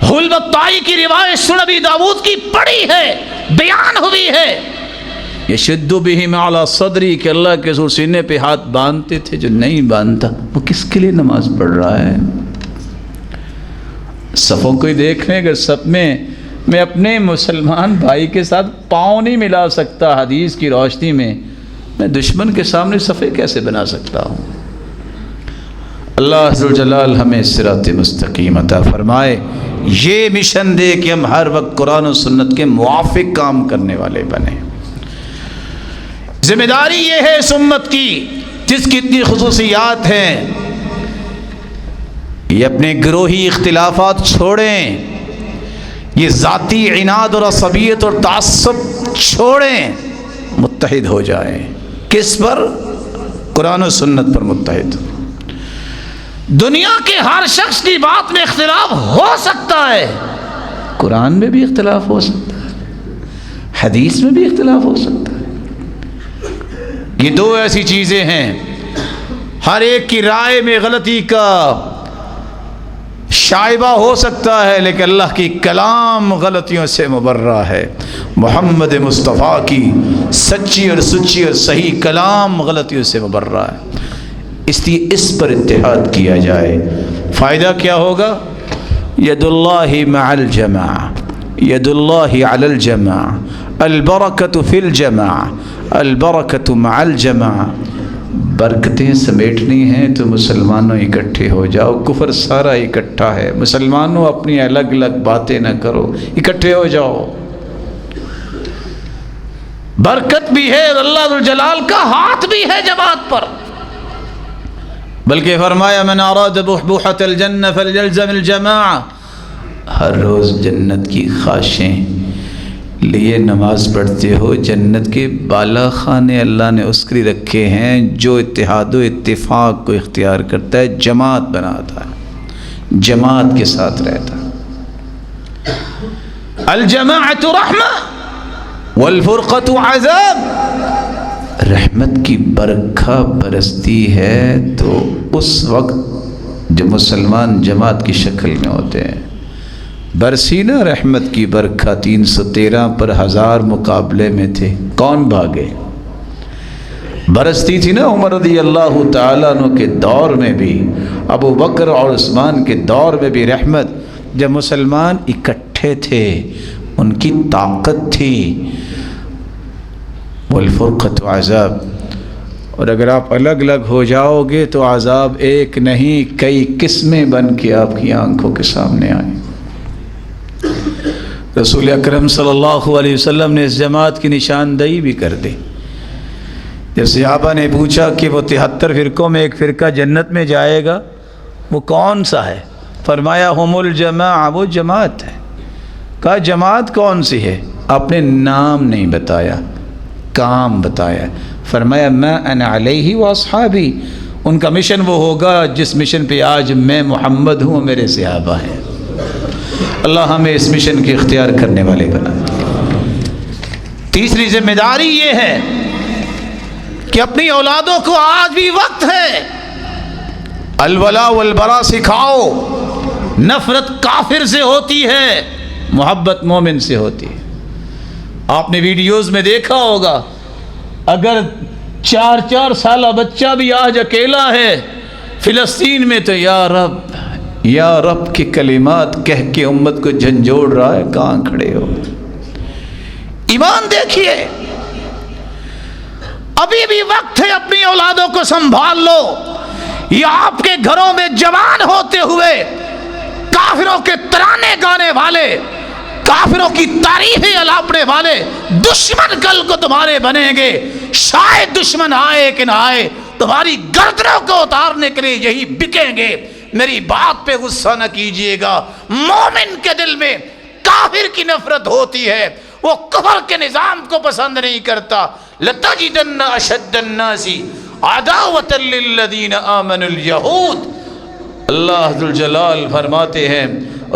حلب الطائی کی روایت سنن ابی داؤد کی پڑھی ہے، بیان ہوئی ہے، یشد بہم علی صدری، کہ اللہ کے رسول سینے پہ ہاتھ باندھتے تھے، جو نہیں باندھتا وہ کس کے لیے نماز پڑھ رہا ہے؟ صفوں کو ہی دیکھ لیں، اگر صف میں میں اپنے مسلمان بھائی کے ساتھ پاؤں نہیں ملا سکتا حدیث کی روشنی میں دشمن کے سامنے صفیں کیسے بنا سکتا ہوں؟ اللہ عز و جلال ہمیں صراط مستقیم عطا فرمائے، یہ مشن دے کہ ہم ہر وقت قرآن و سنت کے موافق کام کرنے والے بنیں۔ ذمہ داری یہ ہے اس امت کی جس کی اتنی خصوصیات ہیں، یہ اپنے گروہی اختلافات چھوڑیں، یہ ذاتی عناد اور عصبیت اور تعصب چھوڑیں، متحد ہو جائیں۔ کس پر؟ قرآن و سنت پر متحد۔ دنیا کے ہر شخص کی بات میں اختلاف ہو سکتا ہے، قرآن میں بھی اختلاف ہو سکتا ہے، حدیث میں بھی اختلاف ہو سکتا ہے۔ یہ 2 ایسی چیزیں ہیں، ہر ایک کی رائے میں غلطی کا شائبہ ہو سکتا ہے لیکن اللہ کی کلام غلطیوں سے مبرہ ہے، محمد مصطفیٰ کی سچی اور سچی اور صحیح کلام غلطیوں سے مبرہ ہے، اس لیے اس پر اتحاد کیا جائے۔ فائدہ کیا ہوگا؟ ید اللہ مع الجماع، ید اللہ علی الجماع، البرکۃ فی الجماع، البرکۃ مع الجماع۔ برکتیں سمیٹنی ہیں تو مسلمانوں اکٹھے ہو جاؤ، کفر سارا اکٹھا ہے، مسلمانوں اپنی الگ الگ باتیں نہ کرو، اکٹھے ہو جاؤ۔ برکت بھی ہے اور اللہ ذو الجلال کا ہاتھ بھی ہے جماعت پر، بلکہ فرمایا من اراد بحبوحۃ الجنہ فلیلزم الجماعہ، ہر روز جنت کی خواہشیں لیے نماز پڑھتے ہو، جنت کے بالا خانے اللہ نے اس کے لیے رکھے ہیں جو اتحاد و اتفاق کو اختیار کرتا ہے، جماعت بناتا ہے، جماعت کے ساتھ رہتا ہے۔ الجماعۃ رحمہ والفرقۃ عذاب، رحمت کی برکھا برستی ہے تو اس وقت جو مسلمان جماعت کی شکل میں ہوتے ہیں۔ برسی نا رحمت کی برکھا 313 پر 1000 مقابلے میں تھے، کون بھاگے؟ برستی تھی نا عمر رضی اللہ تعالیٰ عنہ کے دور میں بھی، ابو بکر اور عثمان کے دور میں بھی رحمت، جب مسلمان اکٹھے تھے ان کی طاقت تھی۔ والفرقۃ عذاب، اور اگر آپ الگ الگ ہو جاؤ گے تو عذاب ایک نہیں کئی قسمیں بن کے آپ کی آنکھوں کے سامنے آئیں۔ رسول اکرم صلی اللہ علیہ وسلم نے اس جماعت کی نشاندہی بھی کر دی۔ جب صحابہ نے پوچھا کہ وہ 73 فرقوں میں ایک فرقہ جنت میں جائے گا، وہ کون سا ہے؟ فرمایا ہم الجماعہ، وہ جماعت ہے۔ کہا جماعت کون سی ہے؟ آپ نے نام نہیں بتایا، کام بتایا۔ فرمایا ما انا علیہ واصحابی، ان کا مشن وہ ہوگا جس مشن پہ آج میں محمد ہوں، میرے صحابہ ہیں۔ اللہ ہمیں اس مشن کے اختیار کرنے والے بنا۔ تیسری ذمہ داری یہ ہے کہ اپنی اولادوں کو آج بھی وقت ہے الولا والبرا سکھاؤ۔ نفرت کافر سے ہوتی ہے، محبت مومن سے ہوتی ہے۔ آپ نے ویڈیوز میں دیکھا ہوگا، اگر 4 سالہ بچہ بھی آج اکیلا ہے فلسطین میں تو یا رب کے کلمات کہہ کے امت کو جھنجھوڑ رہا ہے، کہاں کھڑے ہو؟ ایمان دیکھیے، ابھی بھی وقت ہے، اپنی اولادوں کو سنبھال لو۔ یا آپ کے گھروں میں جوان ہوتے ہوئے کافروں کے ترانے گانے والے، کافروں کی تعریفیں الاپنے والے دشمن کل کو تمہارے بنیں گے۔ شاید دشمن آئے کہ نہ آئے، تمہاری گردنوں کو اتارنے کے لیے یہی بکیں گے۔ میری بات پہ غصہ نہ کیجئے گا، مومن کے دل میں کافر کی نفرت ہوتی ہے، وہ کفر کے نظام کو پسند نہیں کرتا۔ لَتَجِدَنَّ أَشَدَّ النَّاسِ عَدَاوَةً لِلَّذِينَ آمَنُوا الْيَهُودَ، اللہ ذوالجلال فرماتے ہیں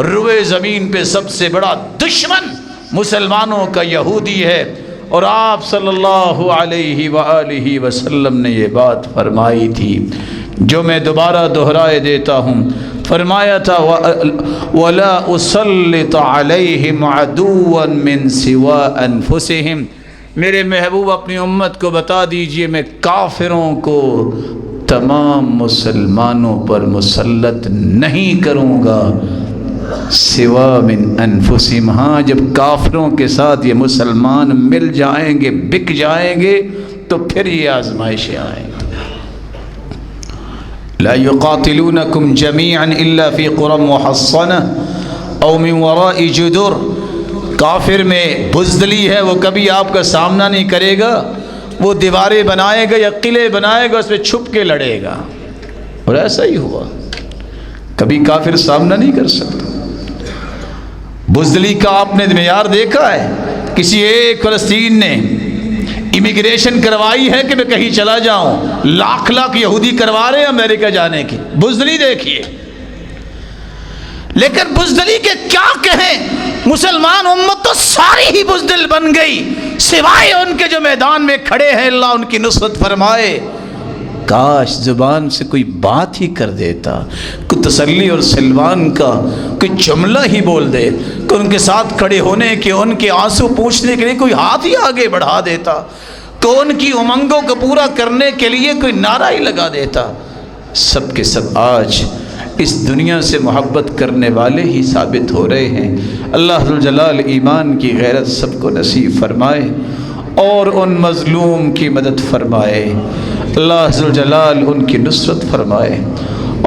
روئے زمین پہ سب سے بڑا دشمن مسلمانوں کا یہودی ہے۔ اور آپ صلی اللہ علیہ وآلہ وسلم نے یہ بات فرمائی تھی جو میں دوبارہ دہرائے دیتا ہوں۔ فرمایا تھا وَلَا أُسَلِّطَ عَلَيْهِمْ عَدُوًّا مِّن سِوَىٰ أَنفُسِهِمْ، میرے محبوب اپنی امت کو بتا دیجئے میں کافروں کو تمام مسلمانوں پر مسلط نہیں کروں گا سوا من انفسہم۔ ہاں جب کافروں کے ساتھ یہ مسلمان مل جائیں گے، بک جائیں گے، تو پھر یہ آزمائشیں آئیں گی۔ لا يقاتلونكم جميعا الا في قرى محصنة او من وراء جدر، کافر میں بزدلی ہے، وہ کبھی آپ کا سامنا نہیں کرے گا، وہ دیواریں بنائے گا یا قلعے بنائے گا، اس پہ چھپ کے لڑے گا۔ اور ایسا ہی ہوا، کبھی کافر سامنا نہیں کر سکتا۔ بزدلی کا آپ نے معیار دیکھا ہے؟ کسی ایک فلسطین نے امیگریشن کروائی ہے کہ میں کہیں چلا جاؤں، لاکھ یہودی کروا رہے ہیں امریکہ جانے کی، بزدلی دیکھیے۔ لیکن بزدلی کے کیا کہیں، مسلمان امت تو ساری ہی بزدل بن گئی، سوائے ان کے جو میدان میں کھڑے ہیں، اللہ ان کی نصرت فرمائے۔ کاش زبان سے کوئی بات ہی کر دیتا، کوئی تسلی اور سلوان کا کوئی جملہ ہی بول دے، کہ ان کے ساتھ کھڑے ہونے کے، ان کے آنسو پوچھنے کے لیے کوئی ہاتھ ہی آگے بڑھا دیتا، کہ ان کی امنگوں کو پورا کرنے کے لیے کوئی نعرہ ہی لگا دیتا۔ سب کے سب آج اس دنیا سے محبت کرنے والے ہی ثابت ہو رہے ہیں۔ اللہ ذوالجلال ایمان کی غیرت سب کو نصیب فرمائے اور ان مظلوم کی مدد فرمائے، اللہ ذوالجلال ان کی نصرت فرمائے،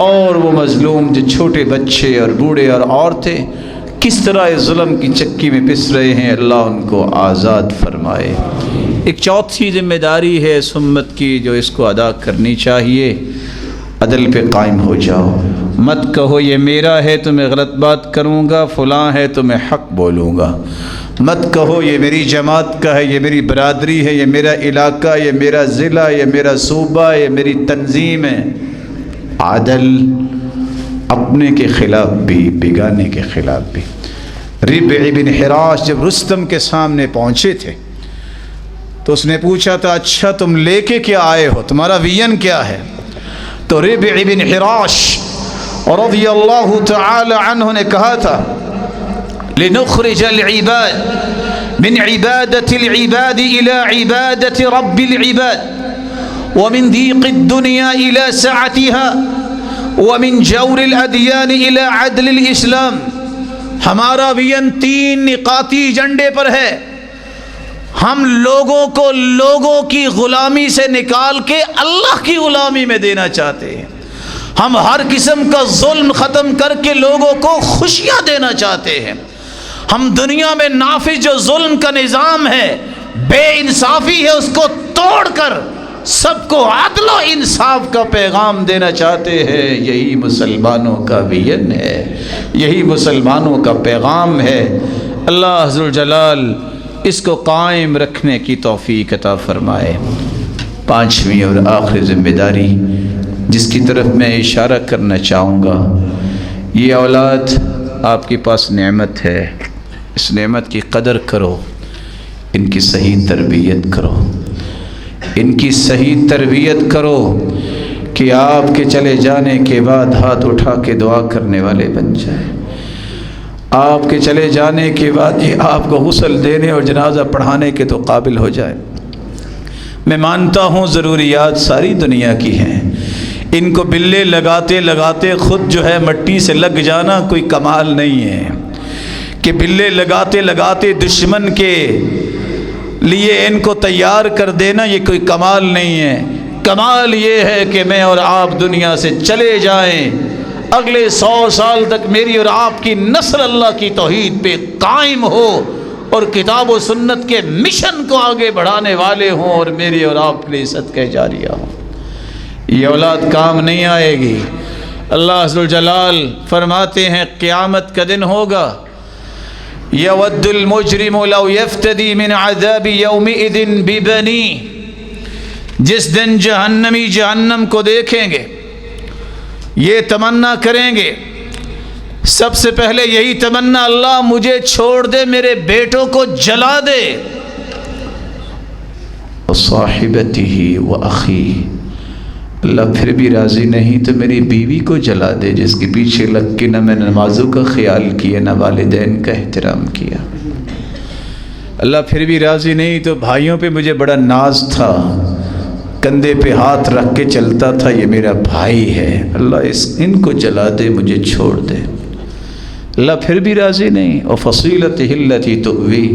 اور وہ مظلوم جو چھوٹے بچے اور بوڑھے اور عورتیں کس طرح اس ظلم کی چکی میں پس رہے ہیں، اللہ ان کو آزاد فرمائے۔ ایک چوتھی ذمہ داری ہے اس امت کی جو اس کو ادا کرنی چاہیے، عدل پہ قائم ہو جاؤ، مت کہو یہ میرا ہے تو میں غلط بات کروں گا، فلاں ہے تو میں حق بولوں گا، مت کہو یہ میری جماعت کا ہے، یہ میری برادری ہے، یہ میرا علاقہ، یہ میرا ضلع، یہ میرا صوبہ، یہ میری تنظیم ہے۔ عدل اپنے کے خلاف بھی، بیگانے کے خلاف بھی۔ ربع بن حراش جب رستم کے سامنے پہنچے تھے تو اس نے پوچھا تھا اچھا تم لے کے کیا آئے ہو، تمہارا وین کیا ہے؟ تو ربع بن حراش رضی اللہ تعالی عنہ نے کہا تھا لنخرج العباد من عبادة العباد إلى عبادة رب العباد ومن ضيق الدنيا إلى سعتها ومن جور الأديان إلى عدل الإسلام۔ ہمارا وین 3 نقاطی ایجنڈے پر ہے۔ ہم لوگوں کو لوگوں کی غلامی سے نکال کے اللہ کی غلامی میں دینا چاہتے ہیں۔ ہم ہر قسم کا ظلم ختم کر کے لوگوں کو خوشیاں دینا چاہتے ہیں۔ ہم دنیا میں نافذ جو ظلم کا نظام ہے، بے انصافی ہے، اس کو توڑ کر سب کو عدل و انصاف کا پیغام دینا چاہتے ہیں۔ یہی مسلمانوں کا وین ہے، یہی مسلمانوں کا پیغام ہے۔ اللہ ذوالجلال اس کو قائم رکھنے کی توفیق عطا فرمائے۔ 5ویں اور آخری ذمہ داری جس کی طرف میں اشارہ کرنا چاہوں گا، یہ اولاد آپ کے پاس نعمت ہے، اس نعمت کی قدر کرو، ان کی صحیح تربیت کرو، ان کی صحیح تربیت کرو کہ آپ کے چلے جانے کے بعد ہاتھ اٹھا کے دعا کرنے والے بن جائیں، آپ کے چلے جانے کے بعد یہ آپ کو غسل دینے اور جنازہ پڑھانے کے تو قابل ہو جائے۔ میں مانتا ہوں ضروریات ساری دنیا کی ہیں، ان کو بلے لگاتے لگاتے خود جو ہے مٹی سے لگ جانا کوئی کمال نہیں ہے، کہ بلے لگاتے لگاتے دشمن کے لیے ان کو تیار کر دینا یہ کوئی کمال نہیں ہے۔ کمال یہ ہے کہ میں اور آپ دنیا سے چلے جائیں، اگلے 100 سال تک میری اور آپ کی نسل اللہ کی توحید پہ قائم ہو اور کتاب و سنت کے مشن کو آگے بڑھانے والے ہوں، اور میری اور آپ کے لیے صدقہ جاریہ ہوں۔ یہ اولاد کام نہیں آئے گی۔ اللہ ذوالجلال فرماتے ہیں قیامت کا دن ہوگا، یود المجرم لو یفتدی من عذاب یومئذ ببنی، جس دن جہنمی جہنم کو دیکھیں گے یہ تمنا کریں گے، سب سے پہلے یہی تمنا اللہ مجھے چھوڑ دے، میرے بیٹوں کو جلا دے، وصاحبتہ واخی، اللہ پھر بھی راضی نہیں تو میری بیوی کو جلا دے جس کے پیچھے لگ کے نہ میں نمازوں کا خیال کیا نہ والدین کا احترام کیا۔ اللہ پھر بھی راضی نہیں تو بھائیوں پہ مجھے بڑا ناز تھا، کندھے پہ ہاتھ رکھ کے چلتا تھا، یہ میرا بھائی ہے، اللہ ان کو جلا دے، مجھے چھوڑ دے۔ اللہ پھر بھی راضی نہیں۔ وفصیلتہ التی تؤوی،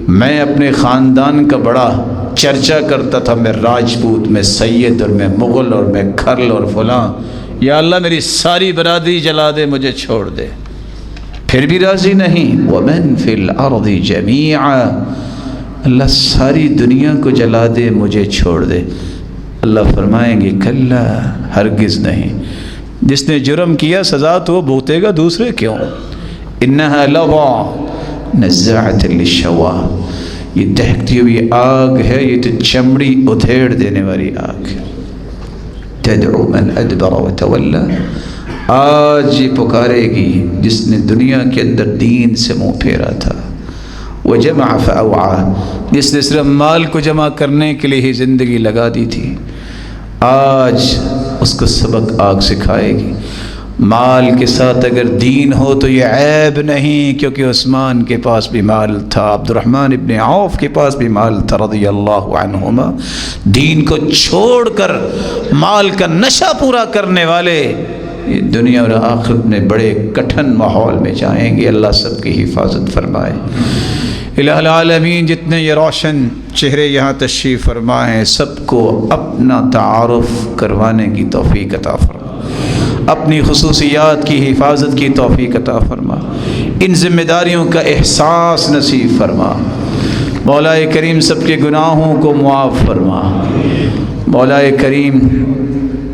میں اپنے خاندان کا بڑا چرچا کرتا تھا، میں راجپوت، میں سید، اور میں مغل، اور میں کھرل اور فلاں، یا اللہ میری ساری برادری جلا دے، مجھے چھوڑ دے۔ پھر بھی راضی نہیں۔ ومن فی الارض جمیعا، اللہ ساری دنیا کو جلا دے، مجھے چھوڑ دے۔ اللہ فرمائیں گے کلا، ہرگز نہیں، جس نے جرم کیا سزا تو وہ بھگتے گا، دوسرے کیوں؟ انہا لظی نزاعۃ للشوا، یہ دہکتی ہوئی آگ ہے، یہ تو چمڑی ادھیڑ دینے والی آگ ہے۔ تدعو من ادبر وتولی، آج یہ پکارے گی جس نے دنیا کے اندر دین سے منہ پھیرا تھا۔ وجمع فاوعى، جس نے صرف مال کو جمع کرنے کے لیے ہی زندگی لگا دی تھی۔ آج اس کو سبق آگ سکھائے گی۔ مال کے ساتھ اگر دین ہو تو یہ عیب نہیں، کیونکہ عثمان کے پاس بھی مال تھا، عبد الرحمن ابن عوف کے پاس بھی مال تھا رضی اللہ عنہما۔ دین کو چھوڑ کر مال کا نشہ پورا کرنے والے یہ دنیا اور آخرت میں بڑے کٹھن ماحول میں جائیں گے۔ اللہ سب کی حفاظت فرمائے۔ الہ العالمین جتنے یہ روشن چہرے یہاں تشریف فرما ہیں سب کو اپنا تعارف کروانے کی توفیق عطا فرما، اپنی خصوصیات کی حفاظت کی توفیق عطا فرما، ان ذمہ داریوں کا احساس نصیب فرما۔ مولا کریم سب کے گناہوں کو معاف فرما۔ مولا کریم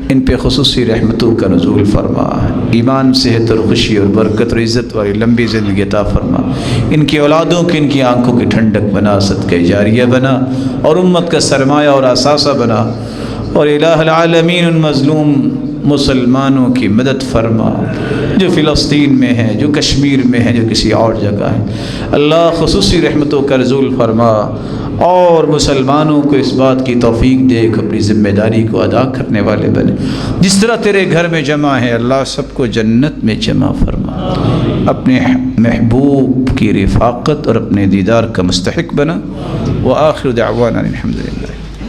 ان پہ خصوصی رحمتوں کا نزول فرما، ایمان صحت اور خوشی اور برکت اور عزت والی لمبی زندگی عطا فرما۔ ان کی اولادوں کی ان کی آنکھوں کی ٹھنڈک بنا، صدقہ جاریہ بنا، اور امت کا سرمایہ اور اثاثہ بنا۔ اور الہ العالمین ان مظلوم مسلمانوں کی مدد فرما جو فلسطین میں ہیں، جو کشمیر میں ہیں، جو کسی اور جگہ ہیں۔ اللہ خصوصی رحمتوں کا نزول فرما اور مسلمانوں کو اس بات کی توفیق دے کہ اپنی ذمہ داری کو ادا کرنے والے بنے۔ جس طرح تیرے گھر میں جمع ہے اللہ سب کو جنت میں جمع فرما، اپنے محبوب کی رفاقت اور اپنے دیدار کا مستحق بنا۔ وآخر دعوانا الحمدللہ۔